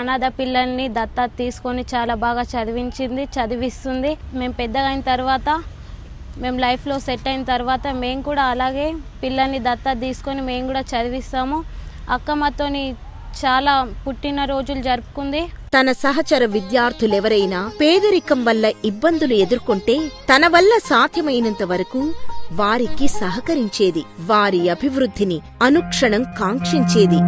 అనాథ పిల్లల్ని దత్తత తీసుకొని చాలా బాగా చదివిస్తుంది. మేము పెద్దగా అయిన తర్వాత, మేము లైఫ్లో సెట్ అయిన తర్వాత మేము కూడా అలాగే పిల్లల్ని దత్తత తీసుకొని మేము కూడా చదివిస్తాము. అక్క మాతోని చాలా పుట్టినరోజులు జరుపుకుంది. తన సహచర విద్యార్థులెవరైనా పేదరికం వల్ల ఇబ్బందులు ఎదుర్కొంటే తన వల్ల సాధ్యమైనంత వరకు వారికి సహకరించేది, వారి అభివృద్ధిని అనుక్షణం కాంక్షించేది.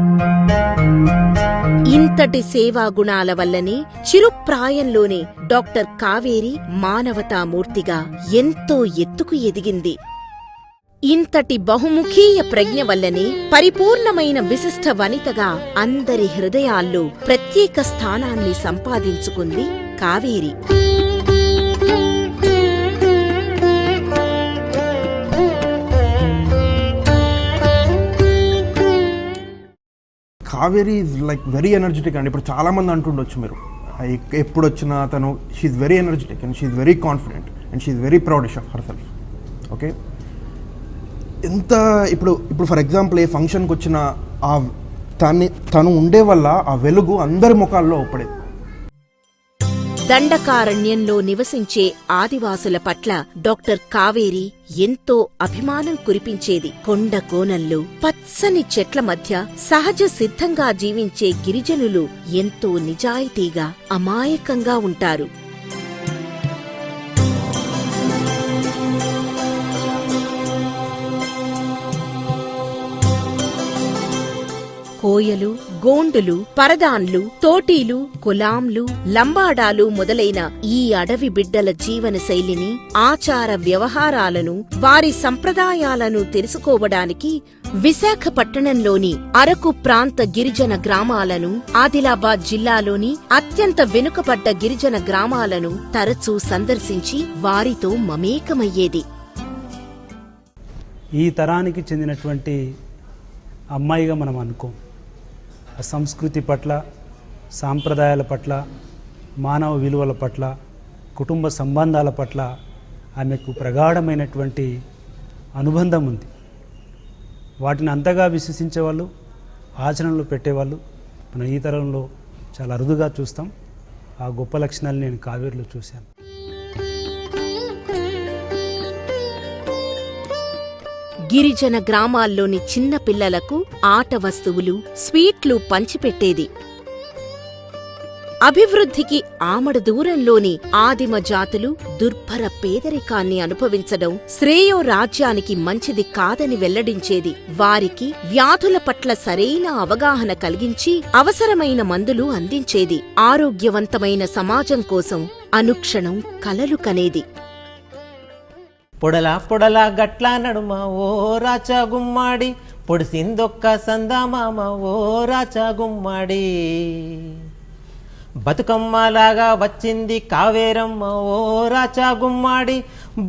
ఇంతటి సేవా గుణాల వల్లనే చిరుప్రాయంలోనే డాక్టర్ కావేరి మానవతామూర్తిగా ఎంతో ఎత్తుకు ఎదిగింది. ఇంతటి బహుముఖీయ ప్రజ్ఞ వల్లనే పరిపూర్ణమైన విశిష్ట వనితగా అందరి హృదయాల్లో ప్రత్యేక స్థానాన్ని సంపాదించుకుంది Kaveri. Kaveri is like very energetic అండి. ఇప్పుడు చాలామంది అంటుండొచ్చు మీరు, ఎప్పుడు వచ్చినా తను she's very energetic and she's very confident and she's very proud of herself. Okay, ఎంత ఇప్పుడు ఫర్ ఎగ్జాంపుల్ ఏ ఫంక్షన్కి వచ్చిన తను ఉండే వల్ల ఆ వెలుగు అందరి ముఖాల్లో ఒప్పడేది. దండకారణ్యంలో నివసించే ఆదివాసుల పట్ల డాక్టర్ కావేరి ఎంతో అభిమానం కురిపించేది. కొండ కోనల్లో పచ్చని చెట్ల మధ్య సహజ సిద్ధంగా జీవించే గిరిజనులు ఎంతో నిజాయితీగా, అమాయకంగా ఉంటారు. కోయలు, గోండులు, పరదాన్లు, తోటీలు, కులాంలు, లంబాడాలు మొదలైన ఈ అడవి బిడ్డల జీవన శైలిని, ఆచార వ్యవహారాలను, వారి సంప్రదాయాలను తెలుసుకోవడానికి విశాఖపట్టణంలోని అరకు ప్రాంత గిరిజన గ్రామాలను, ఆదిలాబాద్ జిల్లాలోని అత్యంత వెనుకబడ్డ గిరిజన గ్రామాలను తరచూ సందర్శించి వారితో మమేకమయ్యేది. ఈ తరానికి చెందినటువంటి అమ్మాయిగా మనం అనుకోం. సంస్కృతి పట్ల, సాంప్రదాయాల పట్ల, మానవ విలువల పట్ల, కుటుంబ సంబంధాల పట్ల ఆమెకు ప్రగాఢమైనటువంటి అనుబంధం ఉంది. వాటిని అంతగా విశ్వసించేవాళ్ళు, ఆచరణలో పెట్టేవాళ్ళు మనం ఈ తరంలో చాలా అరుదుగా చూస్తాం. ఆ గొప్ప లక్షణాలు నేను కావేరిలో చూశాను. గిరిజన గ్రామాల్లోని చిన్న పిల్లలకు ఆట వస్తువులు, స్వీట్లు పంచిపెట్టేది. అభివృద్ధికి ఆమడ దూరంలోని ఆదిమ జాతులు దుర్భర పేదరికాన్ని అనుభవించడం శ్రేయో రాజ్యానికి మంచిది కాదని వెల్లడించేది. వారికి వ్యాధుల పట్ల సరైన అవగాహన కలిగించి అవసరమైన మందులు అందించేది. ఆరోగ్యవంతమైన సమాజం కోసం అనుక్షణం కలలు కనేది. పొడలా పొడలా గట్ల నడుమ ఓ రాచా గుమ్మాడి, పొడిసిందొక్క సందామామ ఓ రాచా గుమ్మాడి. బతుకమ్మలాగా వచ్చింది కావేరమ్మ ఓ రాచా గుమ్మాడి,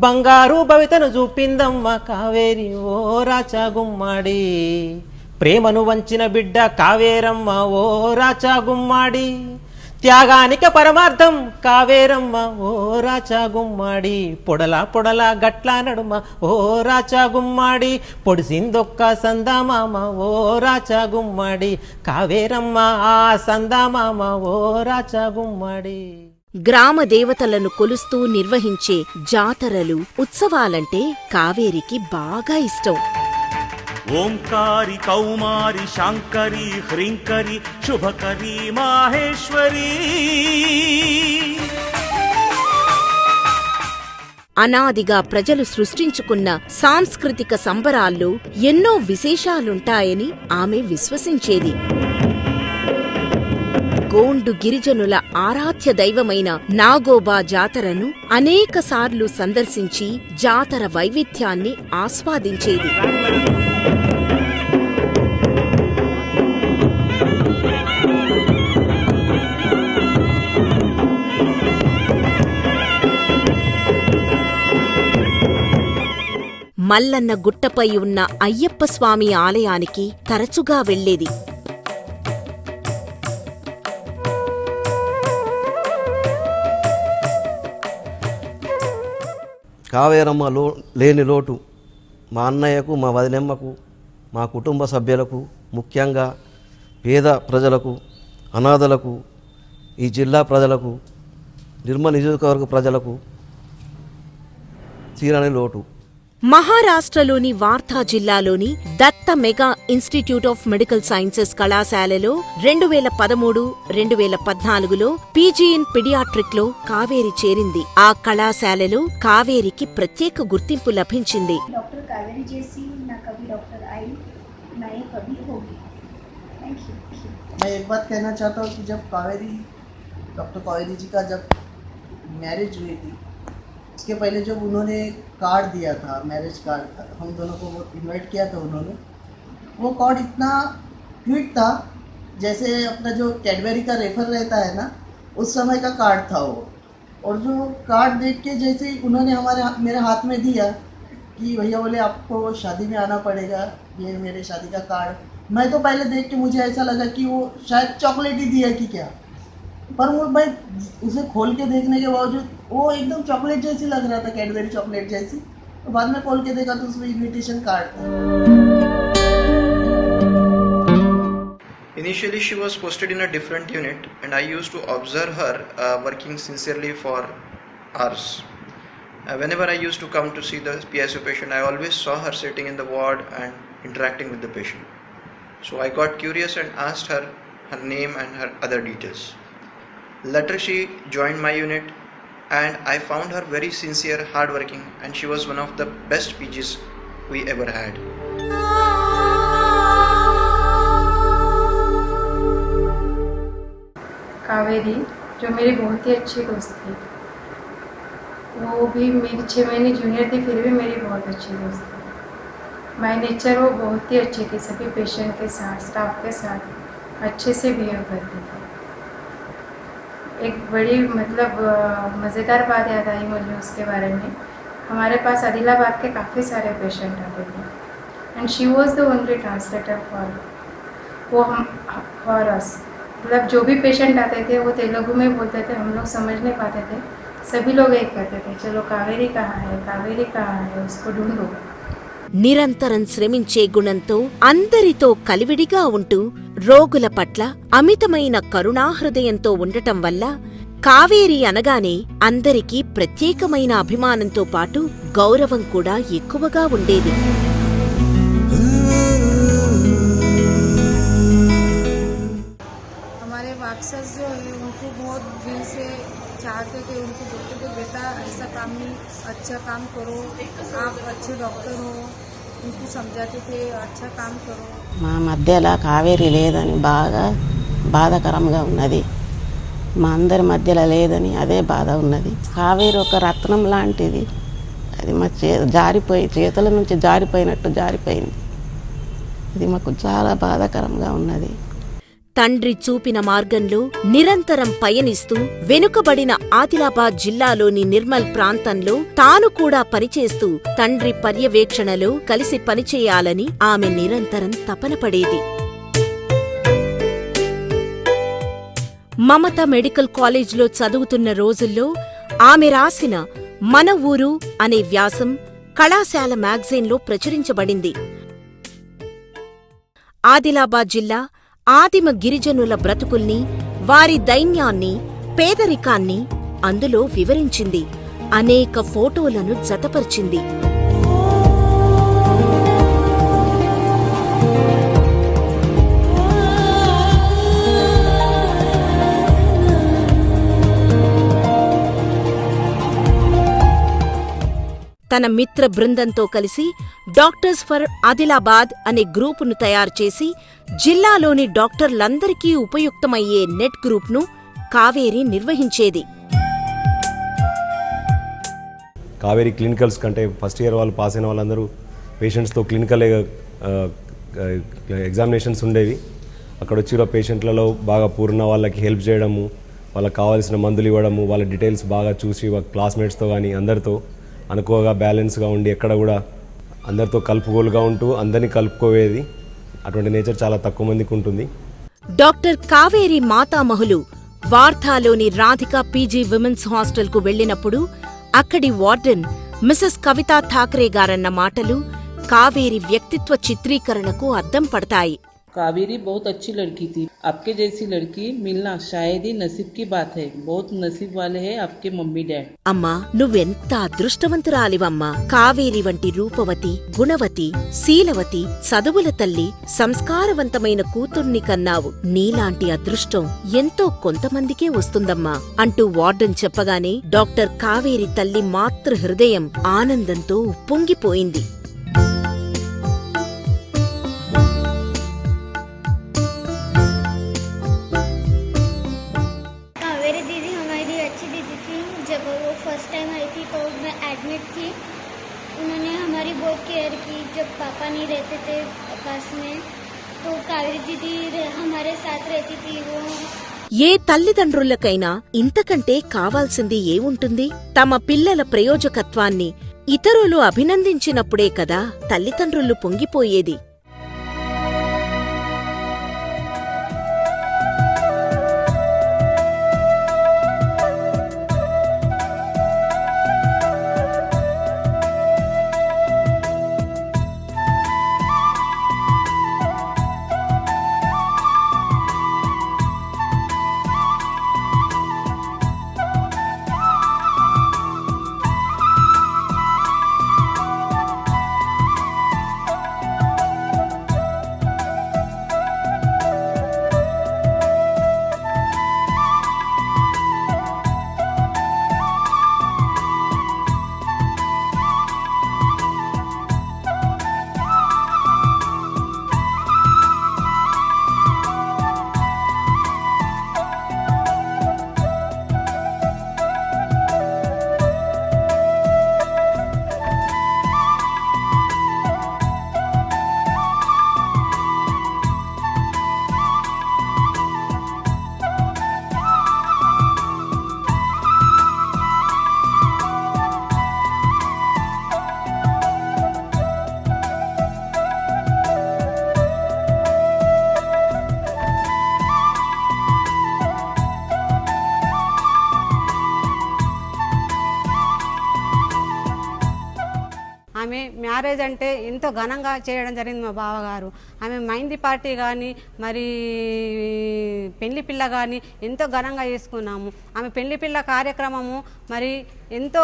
బంగారు భవితను చూపిందమ్మ కావేరి ఓ రాచా గుమ్మాడి. ప్రేమను వంచిన బిడ్డ కావేరమ్మ ఓ రాచా గుమ్మాడి, త్యాగానిక పరమార్థం కావేరమ్మ ఓ రాచా గుమ్మాడి. పొడలా పొడలా గట్ల నడుమ ఓ రాచా గుమ్మాడి, పొడిసిందొక్క సందామామ ఓ రాచా గుమ్మాడి. కావేరమ్మ ఆ సందామామ ఓ రాచా గుమ్మాడి. గ్రామ దేవతలను కొలుస్తూ నిర్వహించే జాతరలు, ఉత్సవాలంటే కావేరికి బాగా ఇష్టం. ఓంకారి కౌమారి శాంకరి హ్రీంకరి శుభకరి మాహేశ్వరి. అనాదిగా ప్రజలు సృష్టించుకున్న సాంస్కృతిక సంబరాల్లో ఎన్నో విశేషాలుంటాయని ఆమె విశ్వసించేది. గోండు గిరిజనుల ఆరాధ్య దైవమైన నాగోబా జాతరను అనేకసార్లు సందర్శించి జాతర వైవిధ్యాన్ని ఆస్వాదించేది. మల్లన్న గుట్టపై ఉన్న అయ్యప్ప స్వామి ఆలయానికి తరచుగా వెళ్లేది. కావేరమ్మ లేని లోటు మా అన్నయ్యకు, మా వదినమ్మకు, మా కుటుంబ సభ్యులకు, ముఖ్యంగా పేద ప్రజలకు, అనాథలకు, ఈ జిల్లా ప్రజలకు, నిర్మల్ నియోజకవర్గ ప్రజలకు తీరని లోటు. మహారాష్ట్రలోని వార్ధా జిల్లాలోని దత్త mega institute of medical sciences కళాశాలలో 2013-2014లో పీజీ ఇన్ పిడియాట్రిక్ లో కావేరి చేరింది. ఆ కళాశాలలో కావేరికి ప్రత్యేక గుర్తింపు లభించింది. डॉक्टर कावेरी जैसी ना कभी डॉक्टर आई ना ये कभी होगी. Thank you. मैं एक बात कहना चाहता हूँ कि जब डॉक्टर कावेरी जी का जब मैरिज हुई थी, इसके पहले जब उन्होंने कार्ड दिया था, मैरिज कार्ड, हम दोनों को इनवाइट किया था उन्होंने, वो कार्ड इतना क्विक था जैसे अपना जो कैडबरी का रेफर रहता है ना, उस समय का कार्ड था वो. और जो कार्ड देख के जैसे उन्होंने मेरे हाथ में दिया कि भैया बोले आपको शादी में आना पड़ेगा, ये मेरे शादी का कार्ड. मैं तो पहले देख के मुझे ऐसा लगा कि वो शायद चॉकलेट ही दिया कि क्या, पर वो मैं उसे खोल के देखने के बावजूद वो एकदम चॉकलेट जैसी लग रहा था, कैडबरी चॉकलेट जैसी. तो बाद में खोल के देखा तो उसमें इन्विटेशन कार्ड था. Initially she was posted in a different unit and I used to observe her working sincerely for hours. Whenever I used to come to see the PSO patient, I always saw her sitting in the ward and interacting with the patient. So I got curious and asked her name and her other details. Later she joined my unit and I found her very sincere, hardworking, and she was one of the best PGs we ever had. Kaveri जो मेरी बहुत ही अच्छी दोस्त थी, वो भी मेरी 6 महीने जूनियर थी, फिर भी मेरी बहुत अच्छी दोस्त थी. माय नेचर वो बहुत ही अच्छी थी, सभी पेशेंट के साथ, स्टाफ के साथ अच्छे से बिहेव करती थी. एक बड़ी मज़ेदार बात याद आई मुझे उसके बारे में. हमारे पास आदिलाबाद के काफ़ी सारे पेशेंट आते थे and she was the only translator for us. मतलब जो भी पेशेंट आते थे वो तेलुगु में बोलते थे, हम लोग समझ नहीं पाते थे. सभी लोग एक कहते थे, चलो कावेरी कहाँ है, उसको ढूंढो. నిరంతరం శ్రమించే గుణంతో అందరితో కలివిడిగా ఉంటూ రోగుల పట్ల అమితమైన కరుణాహృదయంతో ఉండటం వల్ల కావేరి అనగానే అందరికీ ప్రత్యేకమైన అభిమానంతో పాటు గౌరవం కూడా ఎక్కువగా ఉండేది. हमारे बाक्सर्स जो है उनको बहुत दिल से चाहते थे, उनको बोलते थे बेटा ऐसा काम नहीं, अच्छा काम करो, आप अच्छे डॉक्टर हो, उनको समझाते थे अच्छा काम करो. మా మధ్యలో కావేరి లేదని బాగా బాధాకరంగా ఉన్నది. మా అందరి మధ్యలో లేదని అదే బాధ ఉన్నది. కావేరి ఒక రత్నం లాంటిది, అది మా చేతుల నుంచి జారిపోయినట్టు జారిపోయింది. ఇది మాకు చాలా బాధాకరంగా ఉన్నది. తండ్రి చూపిన మార్గంలో నిరంతరం పయనిస్తూ వెనుకబడిన ఆదిలాబాద్ జిల్లాలోని నిర్మల్ ప్రాంతంలో తాను కూడా పనిచేస్తూ తండ్రి పర్యవేక్షణలో కలిసి పనిచేయాలని ఆమె నిరంతరం తపనపడేది. మమత మెడికల్ కాలేజ్లో చదువుతున్న రోజుల్లో ఆమె రాసిన మన ఊరు అనే వ్యాసం కళాశాల మ్యాగజైన్లో ప్రచురించబడింది. ఆదిలాబాద్ జిల్లా ఆదిమ గిరిజనుల బ్రతుకుల్ని, వారి దైన్యాన్ని, పేదరికాన్ని అందులో వివరించింది. అనేక ఫోటోలను జతపర్చింది. తన మిత్ర బృందంతో కలిసి డాక్టర్స్ ఫర్ ఆదిలాబాద్ అనే గ్రూపును తయారు చేసి జిల్లాలోని డాక్టర్లందరికీ ఉపయుక్తమయ్యే నెట్ గ్రూప్ను కావేరి నిర్వహించేది. కావేరి క్లినికల్స్ కంటే ఫస్ట్ ఇయర్ వాళ్ళు పాస్ అయిన వాళ్ళందరూ పేషెంట్స్తో క్లినికల్ ఎగ్జామినేషన్స్ ఉండేవి. అక్కడ వచ్చి పేషెంట్లలో బాగా పూర్ణ వాళ్ళకి హెల్ప్ చేయడము, వాళ్ళకి కావాల్సిన మందులు ఇవ్వడము, వాళ్ళ డీటెయిల్స్ బాగా చూసి వాళ్ళ క్లాస్మేట్స్తో కానీ అందరితో అనుకోగా బ్యాలెన్స్గా ఉండి ఎక్కడ కూడా అందరితో కలుపుగోలుగా ఉంటూ అందరినీ కలుపుకోవేది. అటువంటి నేచర్ చాలా తక్కువ మందికి ఉంటుంది. డాక్టర్ కావేరి మాతామహులు వార్ధాలోని రాధిక పీజీ విమెన్స్ హాస్టల్కు వెళ్లినప్పుడు అక్కడి వార్డెన్ మిసెస్ కవితా ఠాక్రే గారన్న మాటలు కావేరి వ్యక్తిత్వ చిత్రీకరణకు అద్దం పడతాయి. कावेरी बहुत अच्छी लड़की थी। आपके जैसी लड़की मिलना शायद ही नसीब की बात है। बहुत नसीब वाले हैं आपके मम्मी डैड। అమ్మా నువ్వెంత అదృష్టవంతురాలివమ్మా. కావేరి వంటి రూపవతి, గుణవతి, శీలవతి, చదువుల తల్లి, సంస్కారవంతమైన కూతుర్ని కన్నావు. నీలాంటి అదృష్టం ఎంతో కొంతమందికే వస్తుందమ్మా అంటూ వార్డెన్ చెప్పగానే డాక్టర్ కావేరి తల్లి మాతృ హృదయం ఆనందంతో ఉప్పొంగిపోయింది. फर्स्ट टाइम आई थी तो मैं एडमिट थी। उन्होंने हमारी बहुत केयर की। जब पापा नहीं रहते थे पास में तो कावेरी दीदी हमारे साथ रहती थी। वो ఏ తల్లిదండ్రులకైనా ఇంతకంటే కావాల్సింది ఏముంటుంది? తమ పిల్లల ప్రయోజకత్వాన్ని ఇతరులు అభినందించినప్పుడే కదా తల్లిదండ్రులు పొంగిపోయేది. ఆమె మ్యారేజ్ అంటే ఎంతో ఘనంగా చేయడం జరిగింది. మా బావగారు ఆమె మైంది పార్టీ కానీ మరి పెళ్లి పిల్ల కానీ ఎంతో ఘనంగా చేసుకున్నాము. ఆమె పెళ్లి పిల్ల కార్యక్రమము మరి ఎంతో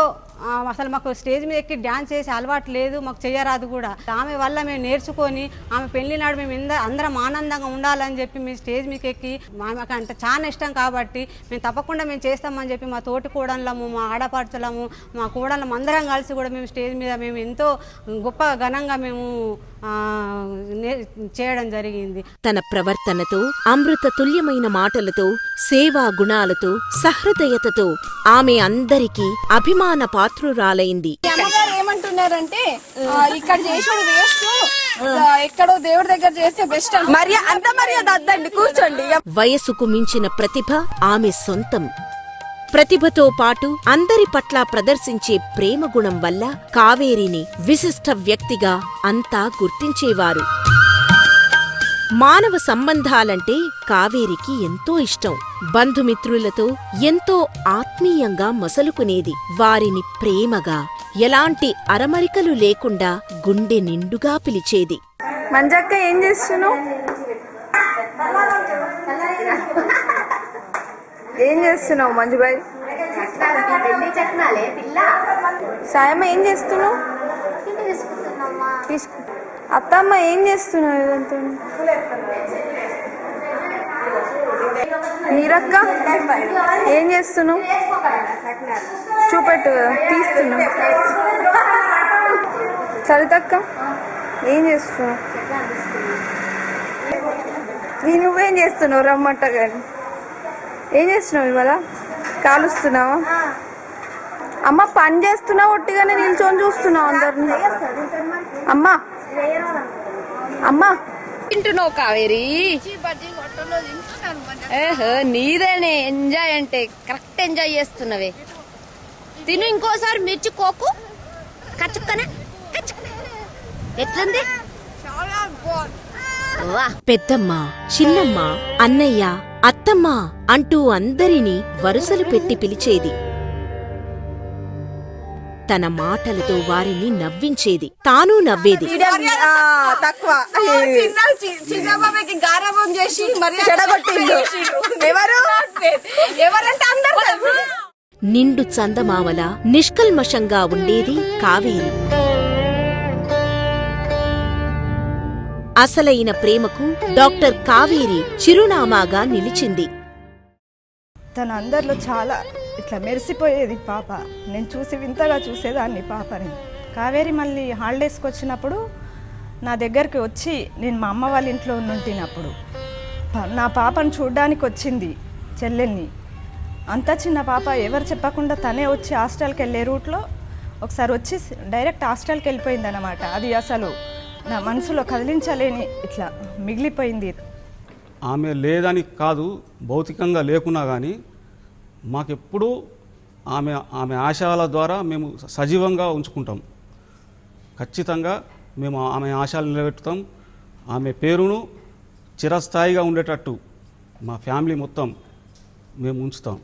అసలు మాకు స్టేజ్ మీద ఎక్కి డ్యాన్స్ చేసే అలవాటు లేదు, మాకు చేయరాదు కూడా. ఆమె వల్ల మేము నేర్చుకొని ఆమె పెళ్లి నాడు మేము అందరం ఆనందంగా ఉండాలని చెప్పి మేము స్టేజ్ మీకు ఎక్కి మాకు అంటే చాలా ఇష్టం కాబట్టి మేము తప్పకుండా మేము చేస్తామని చెప్పి మా తోటి కూడళ్ళము, మా ఆడపడుచులము, మా కూడళ్ళము అందరం కలిసి కూడా మేము స్టేజ్ మీద మేము ఎంతో గొప్ప ఘనంగా మేము చేయడం జరిగింది. తన ప్రవర్తనతో, అమృత తుల్యమైన మాటలతో, సేవా గుణాలతో, సహృదయతతో ఆమె అందరికీ అభిమాన పాత్రురాలైంది. ఏమంటున్నారంటే ఇక్కడ చేసాడు వేస్ట్, ఎక్కడో దేవుడి దగ్గర చేస్తే బెస్ట్. అంత మర్యాద అద్దండి, కూర్చోండి. వయసుకు మించిన ప్రతిభ ఆమె సొంతం. ప్రతిభతో పాటు అందరి పట్ల ప్రదర్శించే ప్రేమ గుణం వల్ల కావేరిని విశిష్ట వ్యక్తిగా అంతా గుర్తించేవారు. మానవ సంబంధాలంటే కావేరికి ఎంతో ఇష్టం. బంధుమిత్రులతో ఎంతో ఆత్మీయంగా మసలుకునేది. వారిని ప్రేమగా, ఎలాంటి అరమరికలు లేకుండా గుండె నిండుగా పిలిచేది. మంజక్క ఏం చేస్తున్నావు? ఏం చేస్తున్నావు మంజుబాయ్? సాయమ్మ ఏం చేస్తున్నావు? అత్తమ్మ ఏం చేస్తున్నావు? ఇదంతా మీరక్క ఏం చేస్తున్నావు? చూపెట్టు కదా, తీస్తున్నావు. సరితక్క ఏం చేస్తున్నావు? నువ్వేం చేస్తున్నావు? రమ్మంట కానీ ఏం చేస్తున్నావు? ఇవాళ కాలుస్తున్నావా? అమ్మ పని చేస్తున్నావు, ఒట్టిగానే నిల్చొని చూస్తున్నావు అందరిని. అమ్మా అమ్మా తింటున్నావు కావేరి? నీదేనే ఎంజాయ్ అంటే, కరెక్ట్ ఎంజాయ్ చేస్తున్నవే. తిను, ఇంకోసారి మిర్చికోకు. కచ్చుక్కనే ఎట్లుంది? పెద్దమ్మ, చిన్నమ్మ, అన్నయ్య, అత్తమ్మ అంటూ అందరినీ వరుసలు పెట్టి పిలిచేది. తన మాటలతో వారిని నవ్వించేది, తానూ నవ్వేది. తక్కువ చిన్న బాబాకి గారాబం చేసి మరి చెడగొట్టిండు. ఎవరంటే అందరూ నిండు చందమామల నిష్కల్మషంగా ఉండేది కావేరి. అసలైన ప్రేమకు డాక్టర్ కావేరి చిరునామాగా నిలిచింది. తన అందరిలో చాలా ఇట్లా మెరిసిపోయేది పాప. నేను చూసి వింతగా చూసేదాన్ని పాపని. కావేరి మళ్ళీ హాలిడేస్కి వచ్చినప్పుడు నా దగ్గరికి వచ్చి, నేను మా అమ్మ వాళ్ళ ఇంట్లో ఉంటున్నప్పుడు నా పాపను చూడ్డానికి వచ్చింది, చెల్లెల్ని. అంత చిన్న పాప ఎవరు చెప్పకుండా తనే వచ్చి హాస్టల్కి వెళ్ళే రూట్లో ఒకసారి వచ్చి డైరెక్ట్ హాస్టల్కి వెళ్ళిపోయింది అన్నమాట. అది అసలు నా మనసులో కదిలించలేని ఇట్లా మిగిలిపోయింది. ఆమె లేదని కాదు, భౌతికంగా లేకున్నా కానీ మాకెప్పుడూ ఆమె ఆశయాల ద్వారా మేము సజీవంగా ఉంచుకుంటాం. ఖచ్చితంగా మేము ఆమె ఆశయాలు నిలబెట్టుతాం. ఆమె పేరును చిరస్థాయిగా ఉండేటట్టు మా ఫ్యామిలీ మొత్తం మేము ఉంచుతాం.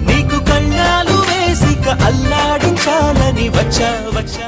నీకు కళ్ళాలు వేసిక అల్లాడించాలని వచ్చా వచ్చా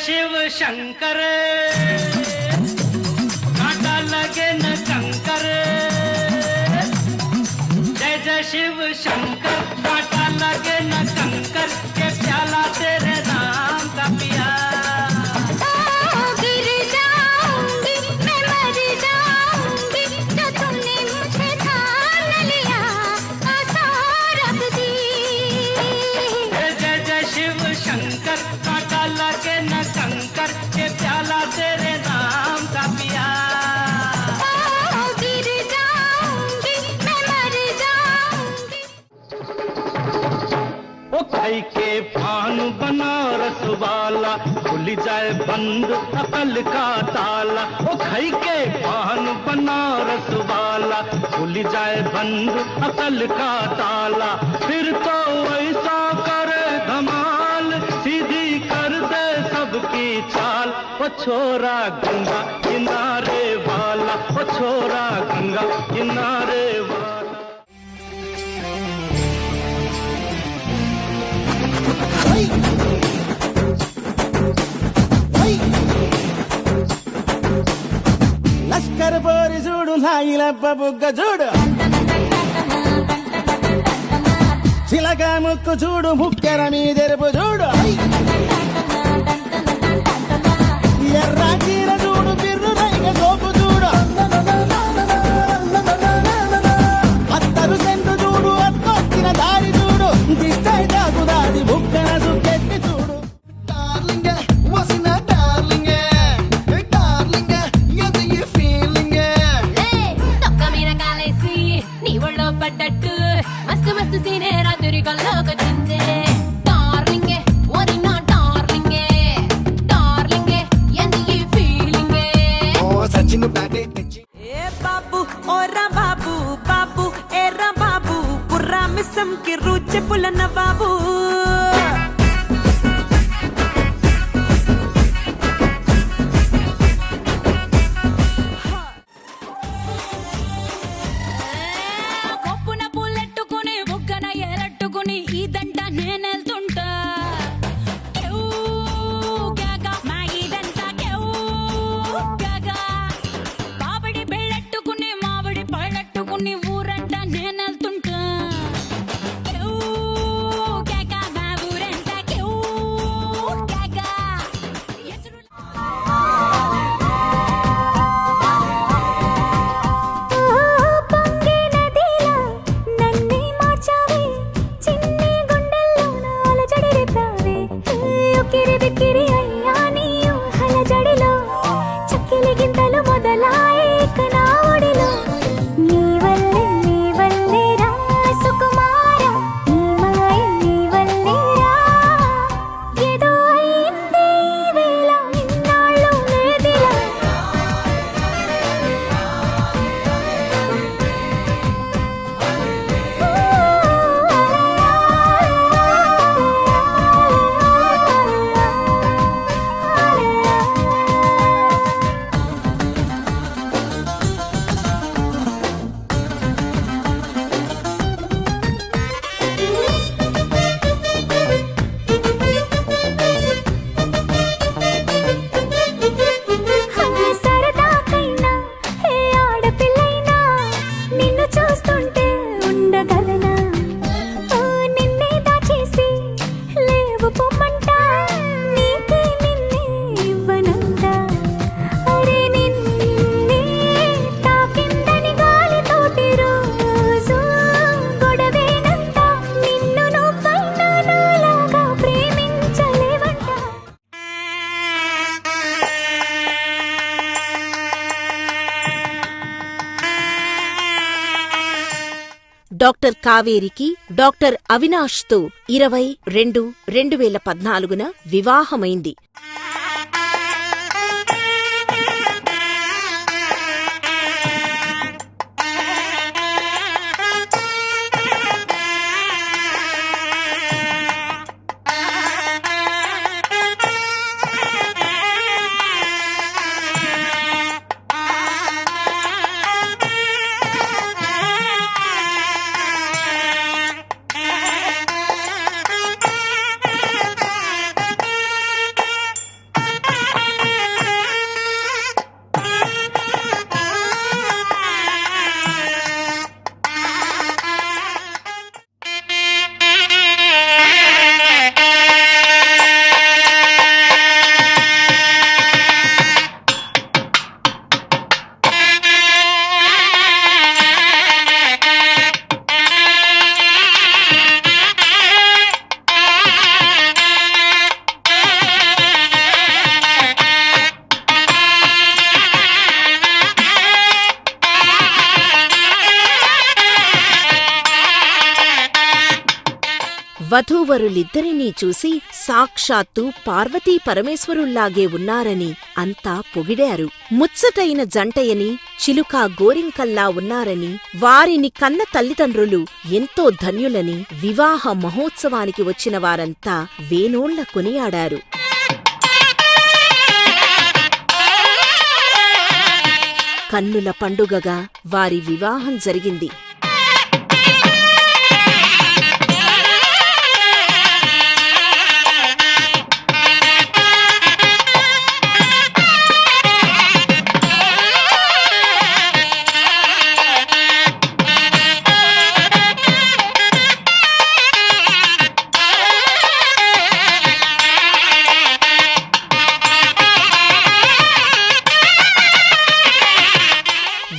शिव शंकर कांटा लगे न कंकर, जय जय शिव शंकर कांटा लगे न कंकर, के प्याला तेरे नाम का पिया। गिर जाऊंगी मैं मर जाऊंगी, जो तुमने मुझे ठान लिया आशा रख दी। जय जय शिव शंकर कांटा लगे न कंकर, के प्याला तेरे नाम का पिया। गिर जाऊंगी मैं मर जाऊंगी। ओ खाई के पान बनारस वाला खुल जाए बंद अकल का ताला। ओ खाई के पान बनारस वाला खुल जाए बंद अकल का ताला। फिर तो ऐसा करे धमाल सीधी कर दे सबकी चाल। ओ छोरा गंगा किनारे वाला, ओ छोरा गंगा किनारे वाला। లష్కర్ పోరి చూడు సాయిలప్ప బుగ్గ చూడు, చిలక ముక్కు చూడు, ముక్కెర మీదెరుపు చూడు, ఎర్ర చీర చూడు, బిర్రు రైగ సోపు చూడు, అత్తరు సెంటు చూడు, అత్తొచ్చిన దారి చూడు, దిష్టై తాకుదాది బుక్కన సుక్కెట్టి చూడు. పడ్డట్టు మస్తు మస్తు సీనే రాత్రి కల్లోకొచ్చిందే డార్లింగే ఓరి నా డార్లింగే డార్లింగే ఎందు ఈ ఫీలింగే ఓ సచిన్ బ్యాటే తెచ్చి ఏ బాబు ఓరా బాబు బాబు ఏరా బాబు పుర్రా మిస్సం కి రుచి పులన బాబు ఇదంట నేనెళ్తుంటా బాబడి బెళ్ళట్టుకుని మాబడి పళ్ళట్టుకుని ఊరంట నేనెళ్తుంటా మా ఊరంట డాక్టర్ కావేరికి డాక్టర్ అవినాష్తో 20/2/2014 వివాహమైంది. వధూవరులిద్దరినీ చూసి సాక్షాత్తు పార్వతీ పరమేశ్వరుల్లాగే ఉన్నారని అంతా పొగిడారు. ముచ్చటైన జంటయని, చిలుకా గోరింకల్లా ఉన్నారని, వారిని కన్న తల్లిదండ్రులు ఎంతో ధన్యులని వివాహ మహోత్సవానికి వచ్చిన వారంతా వేనోళ్ల కొనియాడారు. కన్నుల పండుగగా వారి వివాహం జరిగింది.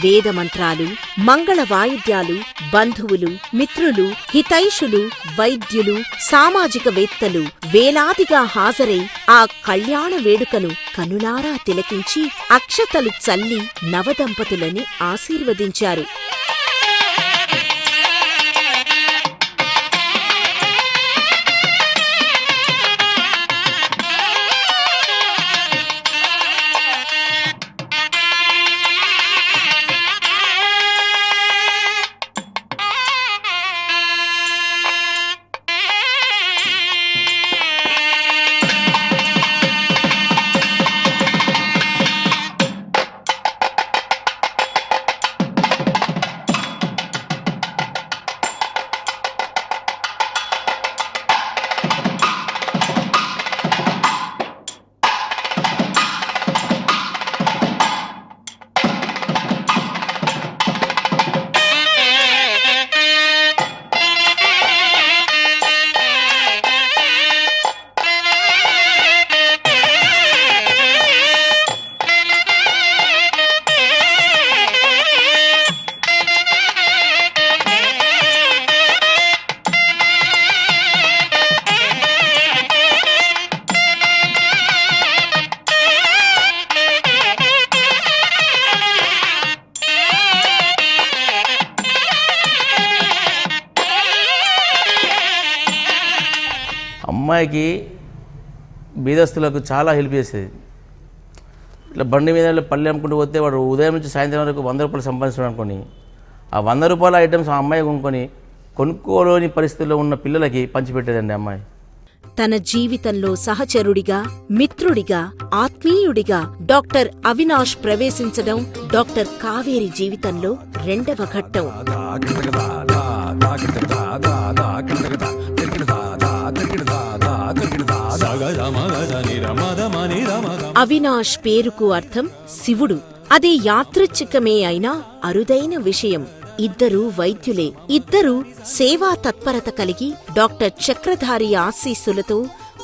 వేదమంత్రాలు, మంగళ వాయిద్యాలు, బంధువులు, మిత్రులు, హితైషులు, వైద్యులు, సామాజికవేత్తలు వేలాదిగా హాజరై ఆ కళ్యాణ వేడుకను కనులారా తిలకించి అక్షతలు చల్లి నవదంపతులని ఆశీర్వదించారు. అమ్మాయికి బీదస్తులకు చాలా హెల్ప్ చేసేది. ఇట్లా బండి మీద పల్లె అమ్ముకుంటూ పోతే వాడు ఉదయం నుంచి సాయంత్రం వరకు 100 రూపాయలు సంపాదించడం అనుకొని ఆ 100 రూపాయల ఐటమ్స్ ఆ అమ్మాయి కొనుక్కోలేని పరిస్థితుల్లో ఉన్న పిల్లలకి పంచిపెట్టేదండి అమ్మాయి. తన జీవితంలో సహచరుడిగా, మిత్రుడిగా, ఆత్మీయుడిగా డాక్టర్ అవినాష్ ప్రవేశించడం డాక్టర్ కావేరి జీవితంలో రెండవ ఘట్టం. అవినాష్ పేరుకు అర్థం శివుడు. అది యాదృచ్ఛికమే అయినా అరుదైన విషయం. ఇద్దరూ వైద్యులే. ఇద్దరూ సేవా తత్పరత కలిగి డాక్టర్ చక్రధారి ఆశీస్సులతో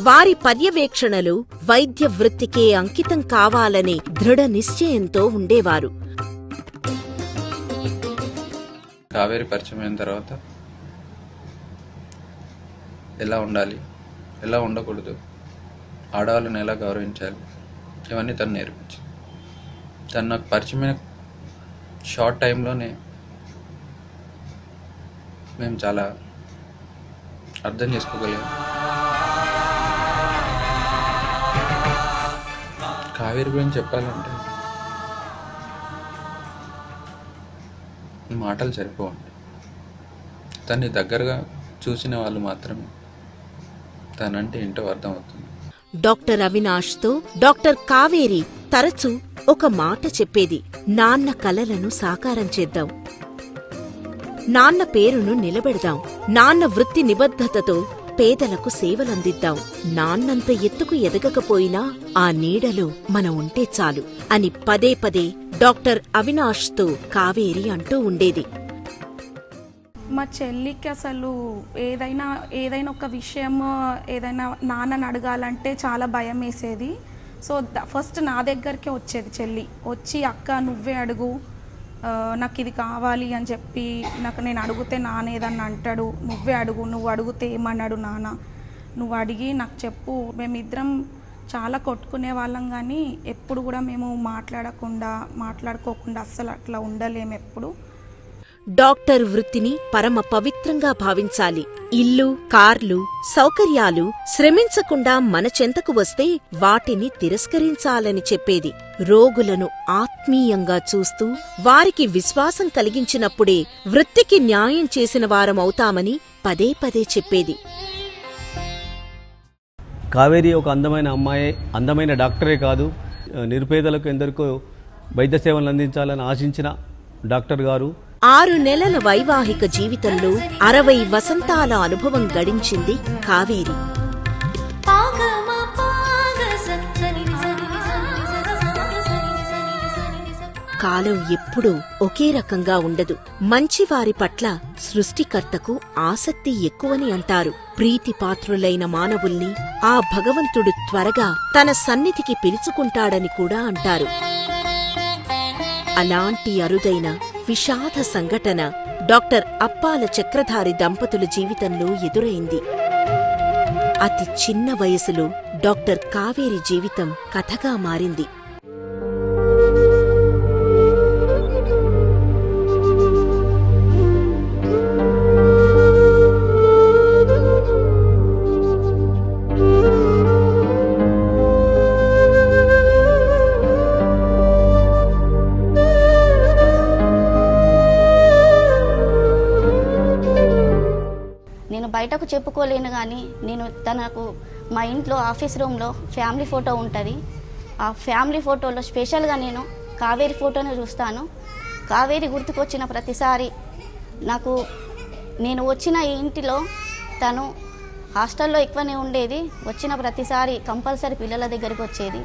వారి పర్యవేక్షణలో వైద్య వృత్తికే అంకితం కావాలనే దృఢ నిశ్చయంతో ఉండేవారు. కావేరి పరిచయం అయిన తర్వాత ఎలా ఉండాలి, ఎలా ఉండకూడదు, ఆడవాళ్ళని ఎలా గౌరవించాలి, ఇవన్నీ తను నేర్పించింది. తను నాకు పరిచయమైన షార్ట్ టైంలోనే మేము చాలా అర్థం చేసుకోగలిగాం. కావేరి గురించి చెప్పాలంటే మాటలు సరిపోవండి. తన్ని దగ్గరగా చూసిన వాళ్ళు మాత్రమే తనంటే ఏంటో అర్థమవుతుంది. డాక్టర్ అవినాష్తో డాక్టర్ కావేరి తరచూ ఒక మాట చెప్పేది: నాన్న కలలను సాకారం చేద్దాం, నాన్న పేరును నిలబెడదాం, నాన్న వృత్తి నిబద్ధతతో పేదలకు సేవలందిద్దాం, నాన్నంత ఎత్తుకు ఎదగకపోయినా ఆ నీడలో మనం ఉంటే చాలు అని పదే పదే డాక్టర్ అవినాష్తో కావేరి అంటూ ఉండేది. మా చెల్లికి అసలు ఏదైనా ఒక విషయం ఏదైనా నాన్నని అడగాలంటే చాలా భయం వేసేది. సో ఫస్ట్ నా దగ్గరికే వచ్చేది చెల్లి. వచ్చి అక్క నువ్వే అడుగు, నాకు ఇది కావాలి అని చెప్పి నేను అడిగితే నాన్న ఏదన్నా అంటాడు, నువ్వే అడుగు, నువ్వు అడిగితే ఏమన్నాడు నాన్న, నువ్వు అడిగి నాకు చెప్పు. మేమిద్దరం చాలా కొట్టుకునే వాళ్ళం, కానీ ఎప్పుడు కూడా మేము మాట్లాడుకోకుండా అస్సలు అట్లా ఉండలేము ఎప్పుడు. డాక్టర్ వృత్తిని పరమ పవిత్రంగా భావించాలి. ఇల్లు, కార్లు, సౌకర్యాలు శ్రమించకుండా మన చెంతకు వస్తే వాటిని తిరస్కరించాలని చెప్పేది. రోగులను ఆత్మీయంగా చూస్తూ వారికి విశ్వాసం కలిగించినప్పుడే వృత్తికి న్యాయం చేసిన వారమవుతామని పదే పదే చెప్పేది. కావేరి ఒక అందమైన అమ్మాయే, అందమైన డాక్టరే కాదు, నిరుపేదలకు ఎందరికో వైద్య సేవలు అందించాలని ఆశించిన డాక్టర్ గారు. 6 నెలల వైవాహిక జీవితంలో 60 వసంతాల అనుభవం గడించింది కావేరి. కాలం ఎప్పుడూ ఒకే రకంగా ఉండదు. మంచివారి పట్ల సృష్టికర్తకు ఆసక్తి ఎక్కువని అంటారు. ప్రీతిపాత్రులైన మానవుల్ని ఆ భగవంతుడు త్వరగా తన సన్నిధికి పిలుచుకుంటాడని కూడా అంటారు. అలాంటి అరుదైన విషాద సంఘటన డాక్టర్ అప్పాల చక్రధారి దంపతుల జీవితంలో ఎదురైంది. అతి చిన్న వయసులో డాక్టర్ కావేరి జీవితం కథగా మారింది. బయటకు చెప్పుకోలేను కానీ నేను తనకు మా ఇంట్లో ఆఫీస్ రూమ్లో ఫ్యామిలీ ఫోటో ఉంటుంది. ఆ ఫ్యామిలీ ఫోటోలో స్పెషల్గా నేను కావేరి ఫోటోను చూస్తాను. కావేరి గుర్తుకొచ్చిన ప్రతిసారి నాకు నేను వచ్చిన ఈ ఇంటిలో తను హాస్టల్లో ఎక్కువనే ఉండేది. వచ్చిన ప్రతిసారి కంపల్సరీ పిల్లల దగ్గరికి వచ్చేది.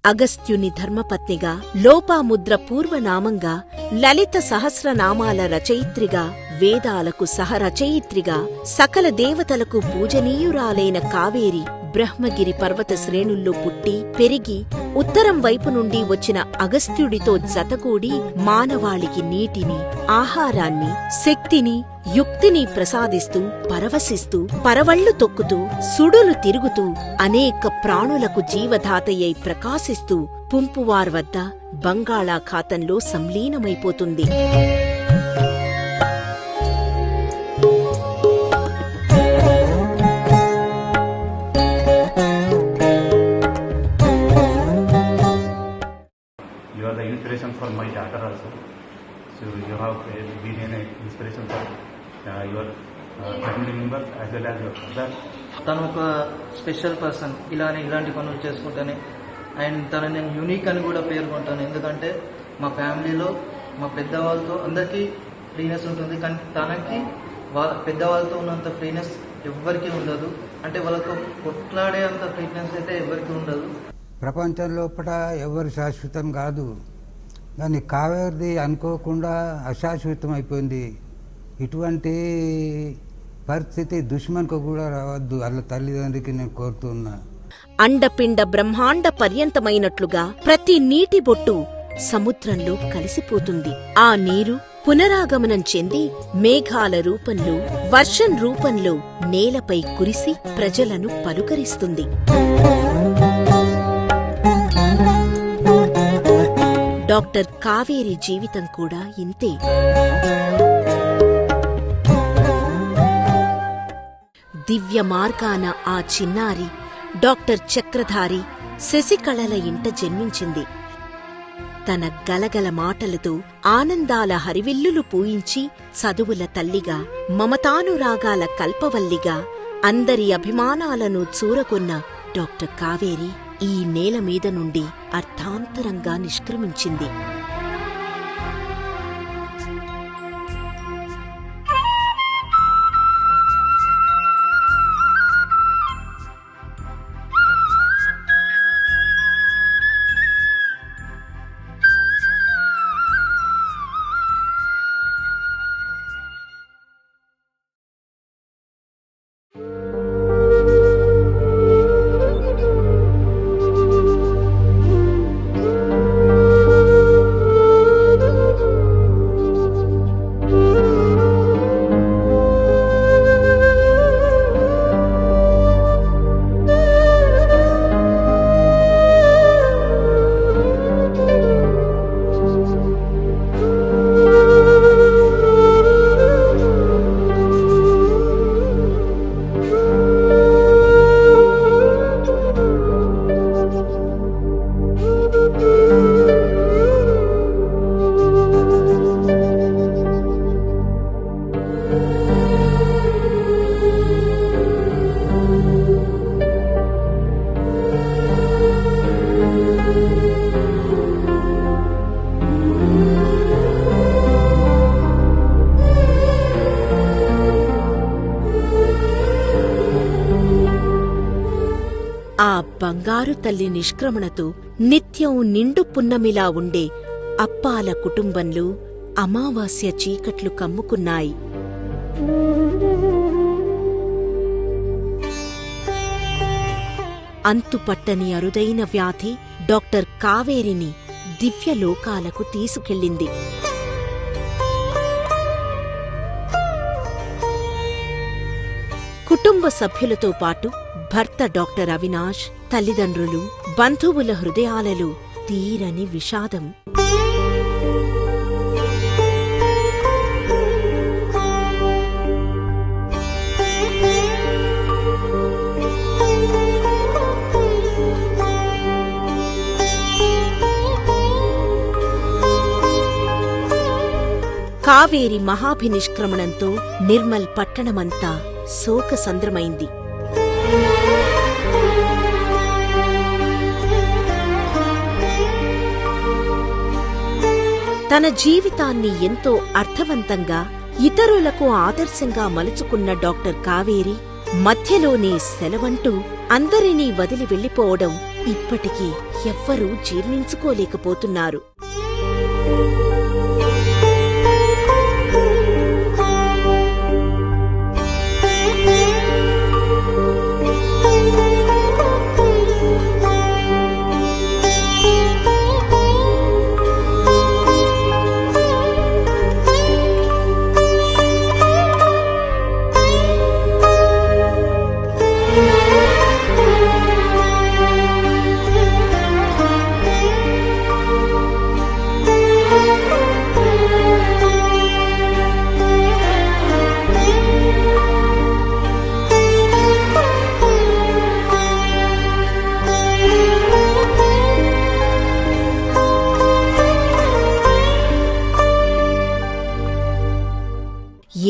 అగస్త్యుని ధర్మపత్నిగా, లోపాముద్ర పూర్వనామంగా, లలిత సహస్రనామాల రచయిత్రిగా, వేదాలకు సహరచయిత్రిగా, సకల దేవతలకు పూజనీయురాలైన కావేరి బ్రహ్మగిరి పర్వత శ్రేణుల్లో పుట్టి పెరిగి ఉత్తరం వైపు నుండి వచ్చిన అగస్త్యుడితో జతకూడి మానవాళికి నీటిని, ఆహారాన్ని, శక్తిని, యుక్తిని ప్రసాదిస్తూ పరవశిస్తూ పరవళ్లు తొక్కుతూ సుడులు తిరుగుతూ అనేక ప్రాణులకు జీవధాతయ్యై ప్రకాశిస్తూ పుంపువార్ వద్ద బంగాళాఖాతంలో సంలీనమైపోతుంది. You are the inspiration for my daughter also. So you have been an inspiration for your family members as well as your father. తను ఒక స్పెషల్ పర్సన్. ఇలాంటి పనులు చేసుకుంటానే అండ్ తను నేను యూనిక్ అని కూడా పేర్కొంటాను. ఎందుకంటే మా ఫ్యామిలీలో మా పెద్దవాళ్ళతో అందరికీ ఫ్రీనెస్ ఉంటుంది, కానీ తనకి పెద్దవాళ్ళతో ఉన్నంత ఫ్రీనెస్ ఎవ్వరికీ ఉండదు. అంటే వాళ్ళతో కొట్లాడే అంత ఫ్రీనెస్ అయితే ఎవరికి ఉండదు. ప్రపంచం లోపల ఎవరు శాశ్వతం కాదు, కానీ కావేరిది అనుకోకుండా అశాశ్వతం అయిపోయింది. ఇటువంటి పరిస్థితి దుష్మన్కు కూడా రావద్దు. వాళ్ళ తల్లిదండ్రికి నేను కోరుతున్నా. అండపిండ బ్రహ్మాండ పర్యంతమైనట్లుగా ప్రతి నీటి బొట్టు సముద్రంలో కలిసిపోతుంది. ఆ నీరు పునరాగమనం చెంది మేఘాల రూపంలో, వర్షం రూపంలో నేలపై కురిసి ప్రజలను పలుకరిస్తుంది. డాక్టర్ కావేరి జీవితం కూడా ఇంతే. దివ్య మార్గాన ఆ చిన్నారి డాక్టర్ చక్రధారి శశికళల ఇంట జన్మించింది. తన గలగల మాటలతో ఆనందాల హరివిల్లులు పూయించి చదువుల తల్లిగా, మమతానురాగాల కల్పవల్లిగా అందరి అభిమానాలను చూరగొన్న డాక్టర్ కావేరి ఈ నేల మీద నుండి అర్థాంతరంగా నిష్క్రమించింది. ఆ బంగారు తల్లి నిష్క్రమణతో నిత్యం నిండు పున్నమిలా ఉండే అప్పాల కుటుంబంలో అమావాస్య చీకట్లు కమ్ముకున్నాయి. అంతుపట్టని అరుదైన వ్యాధి డాక్టర్ కావేరిని దివ్యలోకాలకు తీసుకెళ్ళింది. కుటుంబ సభ్యులతో పాటు భర్త డాక్టర్ అవినాష్, తల్లిదండ్రులు, బంధువుల హృదయాలలో తీరని విషాదం. కావేరి మహాభినిష్క్రమణంతో నిర్మల్ పట్టణమంతా శోకసంద్రమైంది. తన జీవితాన్ని ఎంతో అర్థవంతంగా ఇతరులకు ఆదర్శంగా మలుచుకున్న డాక్టర్ కావేరి మధ్యలోనే సెలవంటూ అందరినీ వదిలి వెళ్లిపోవడం ఇప్పటికీ ఎవ్వరూ జీర్ణించుకోలేకపోతున్నారు.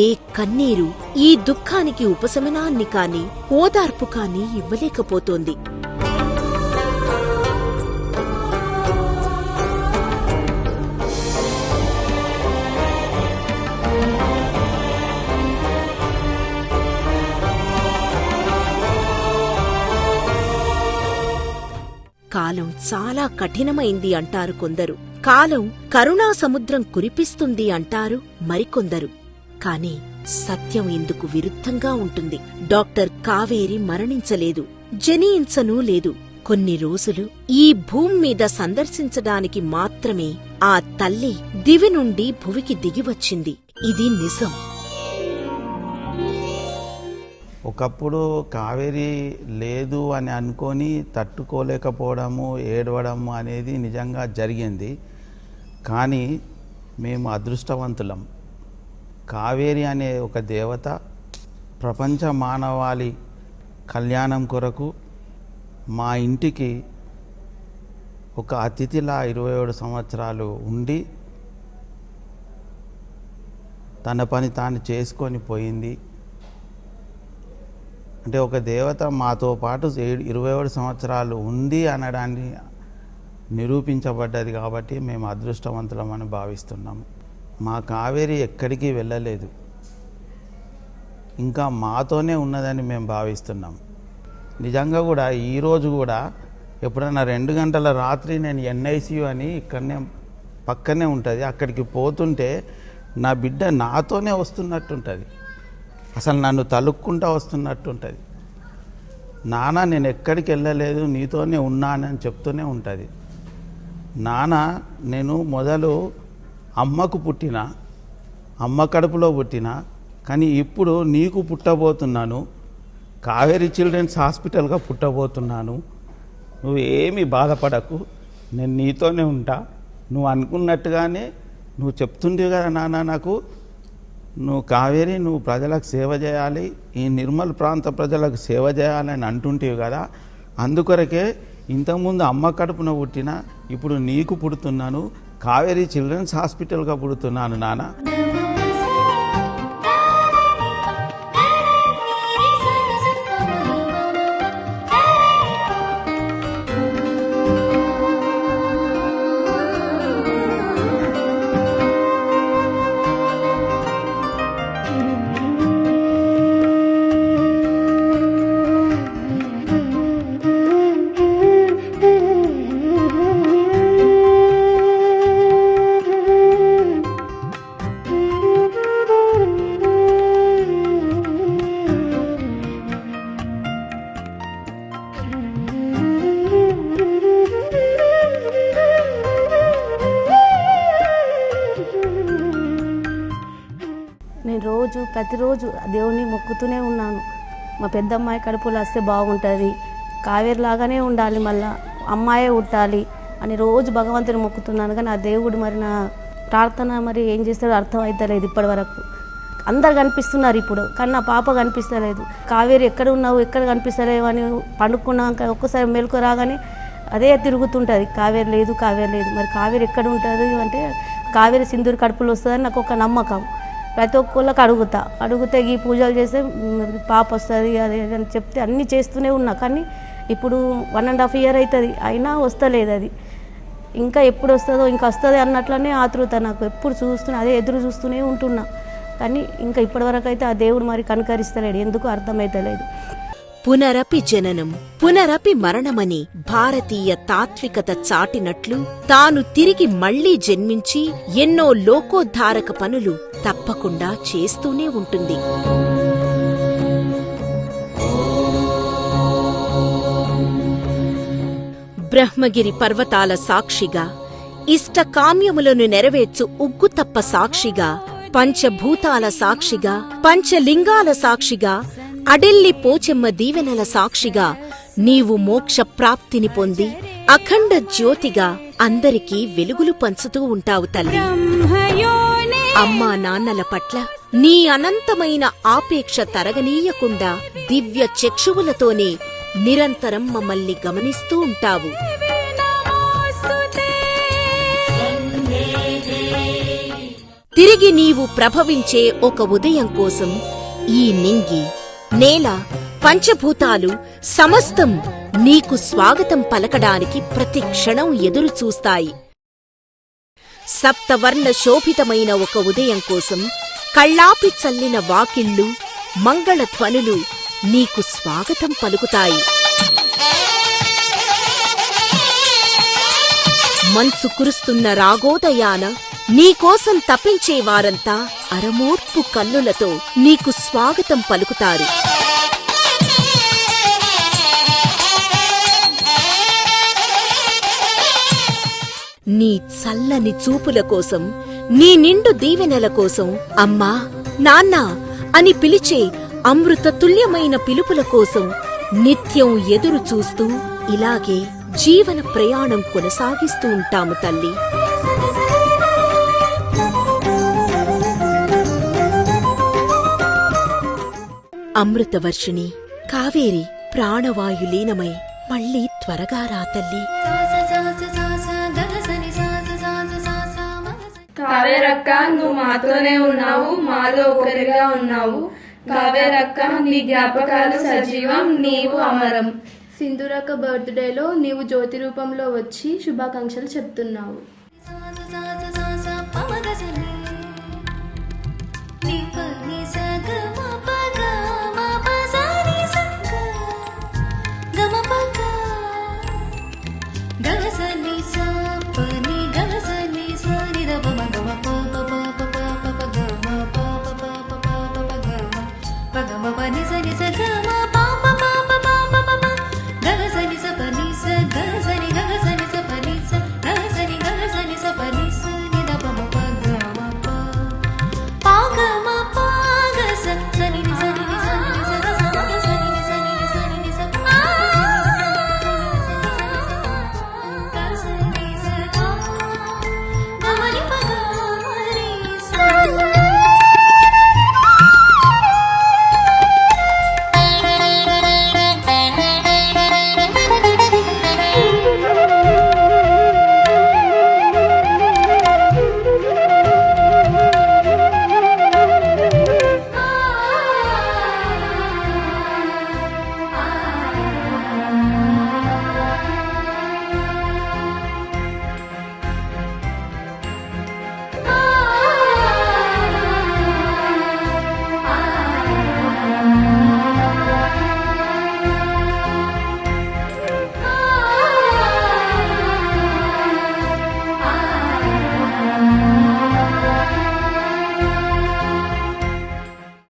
ఏ కన్నీరు ఈ దుఃఖానికి ఉపశమనాన్ని కాని ఓదార్పు కాని ఇవ్వలేకపోతోంది. కాలం చాలా కఠినమైంది అంటారు కొందరు. కాలం కరుణా సముద్రం కురిపిస్తుంది అంటారు మరికొందరు. కాని సత్యం ఇందుకు విరుద్ధంగా ఉంటుంది. డాక్టర్ కావేరి మరణించలేదు, జనించనూ లేదు. కొన్ని రోజులు ఈ భూమి మీద సందర్శించడానికి మాత్రమే ఆ తల్లి దివి నుండి భువికి దిగివచ్చింది. ఇది నిజం. ఒకప్పుడు కావేరి లేదు అని అనుకొని తట్టుకోలేకపోవడము, ఏడవడము అనేది నిజంగా జరిగింది. కానీ మేము అదృష్టవంతులం. కావేరి అనే ఒక దేవత ప్రపంచ మానవాళి కళ్యాణం కొరకు మా ఇంటికి ఒక అతిథిలా 27 సంవత్సరాలు ఉండి తన పని తాను చేసుకొని పోయింది. అంటే ఒక దేవత మాతో పాటు 27 సంవత్సరాలు ఉంది అనడాన్ని నిరూపించబడ్డది. కాబట్టి మేము అదృష్టవంతులమని భావిస్తున్నాము. మా కావేరి ఎక్కడికి వెళ్ళలేదు, ఇంకా మాతోనే ఉన్నదని మేము భావిస్తున్నాం. నిజంగా కూడా ఈరోజు కూడా ఎప్పుడైనా 2 గంటల రాత్రి నేను NICU అని ఇక్కడనే పక్కనే ఉంటుంది, అక్కడికి పోతుంటే నా బిడ్డ నాతోనే వస్తున్నట్టుంటుంది. అసలు నన్ను తలుక్కుంటా వస్తున్నట్టుంటుంది. నాన్న నేను ఎక్కడికి వెళ్ళలేదు, నీతోనే ఉన్నానని చెప్తూనే ఉంటుంది. నాన్న నేను మొదలు అమ్మకు పుట్టిన, అమ్మ కడుపులో పుట్టిన, కానీ ఇప్పుడు నీకు పుట్టబోతున్నాను, కావేరీ చిల్డ్రన్స్ హాస్పిటల్గా పుట్టబోతున్నాను. నువ్వు ఏమీ బాధపడకు, నేను నీతోనే ఉంటా. నువ్వు అనుకున్నట్టుగానే నువ్వు చెప్తుండే కదా నాన్న, నాకు నువ్వు కావేరి నువ్వు ప్రజలకు సేవ చేయాలి, ఈ నిర్మల్ ప్రాంత ప్రజలకు సేవ చేయాలని అంటుంటేవి కదా, అందుకొరకే ఇంతకుముందు అమ్మ కడుపున పుట్టిన, ఇప్పుడు నీకు పుడుతున్నాను, కావేరీ చిల్డ్రన్స్ హాస్పిటల్గా పుడుతున్నాను నాన్న. నేను ప్రతిరోజు దేవుణ్ణి మొక్కుతూనే ఉన్నాను. మా పెద్దమ్మాయి కడుపులో వస్తే బాగుంటుంది, కావేరి లాగానే ఉండాలి, మళ్ళీ అమ్మాయే ఉట్టాలి అని రోజు భగవంతుని మొక్కుతున్నాను. కానీ ఆ దేవుడు మరి నా ప్రార్థన మరి ఏం చేస్తాడో అర్థం అవుతలేదు ఇప్పటి వరకు. అందరు కనిపిస్తున్నారు ఇప్పుడు, కానీ నా పాప కనిపిస్తలేదు. కావేరి ఎక్కడ ఉన్నావు, ఎక్కడ కనిపిస్తలేవు అని పండుకున్నాక ఒక్కసారి మెలకు రాగానే అదే తిరుగుతుంటుంది, కావేరి లేదు. మరి కావేరి ఎక్కడ ఉంటుంది అంటే కావేరి సింధూరి కడుపులో వస్తుందని నాకు ఒక నమ్మకం. ప్రతి ఒక్కళ్ళకి అడిగితే ఈ పూజలు చేస్తే పాప వస్తుంది అదే అని చెప్తే అన్నీ చేస్తూనే ఉన్నా. కానీ ఇప్పుడు 1.5 year అవుతుంది, అయినా వస్తలేదు. అది ఇంకా ఎప్పుడు వస్తుందో, ఇంకా వస్తుంది అన్నట్లనే ఆతృత నాకు. ఎప్పుడు అదే ఎదురు చూస్తూనే ఉంటున్నా. కానీ ఇంకా ఇప్పటివరకు అయితే ఆ దేవుడు మరి కనుకరిస్తలేడు, ఎందుకు అర్థమైతలేదు. పునరపి జననం పునరపి మరణమని భారతీయ తాత్వికత చాటినట్లు తాను తిరిగి మళ్లీ జన్మించి ఎన్నో లోకోద్ధారక పనులు తప్పకుండా చేస్తూనే ఉంటుంది. బ్రహ్మగిరి పర్వతాల సాక్షిగా, ఇష్టకామ్యములను నెరవేర్చు ఉగ్గుతప్ప సాక్షిగా, పంచభూతాల సాక్షిగా, పంచలింగాల సాక్షిగా, అడెల్లి పోచెమ్మ దీవెనల సాక్షిగా నీవు మోక్ష ప్రాప్తిని పొంది అఖండ జ్యోతిగా అందరికీ వెలుగులు పంచుతూ ఉంటావు తల్లి. అమ్మా నాన్నల పట్ల నీ అనంతమైన ఆపేక్ష తరగనీయకుండా దివ్య చక్షువులతోనే నిరంతరం మమ్మల్ని గమనిస్తూ ఉంటావు. తిరిగి నీవు ప్రభవించే ఒక ఉదయం కోసం ఈ నింగి, నేల, పంచభూతాలు సమస్తం నీకు స్వాగతం పలకడానికి ప్రతి క్షణం ఎదురుచూస్తాయి. సప్తవర్ణ శోభితమైన ఒక ఉదయం కోసం కళ్ళాపి చల్లిన వాకిళ్ళు, మంగళధ్వనులు నీకు స్వాగతం పలుకుతాయి. మంచు కురుస్తున్న రాగోదయాన నీకోసం తపించేవారంతా అరమోర్పు కన్నులతో నీకు స్వాగతం పలుకుతారు. నీ చల్లని చూపుల కోసం, నీ నిండు దీవెనల కోసం, అమ్మా నాన్న అని పిలిచే అమృత తుల్యమైన పిలుపుల కోసం నిత్యం ఎదురు చూస్తూ ఇలాగే జీవన ప్రయాణం కొనసాగిస్తూ ఉంటాము తల్లి. అమృతవర్షిణి కావేరి ప్రాణవాయులీనమై మళ్ళీ త్వరగా రా తల్లి. కావేరక్క, నువ్వు మాతోనే ఉన్నావు, మాలో ఒకరిగా ఉన్నావు. కావేరక్క, నీ జ్ఞాపకాలు సజీవం, నీవు అమరం. సింధూరక్క బర్త్డేలో నీవు జ్యోతి రూపంలో వచ్చి శుభాకాంక్షలు చెప్తున్నావు. పగమపని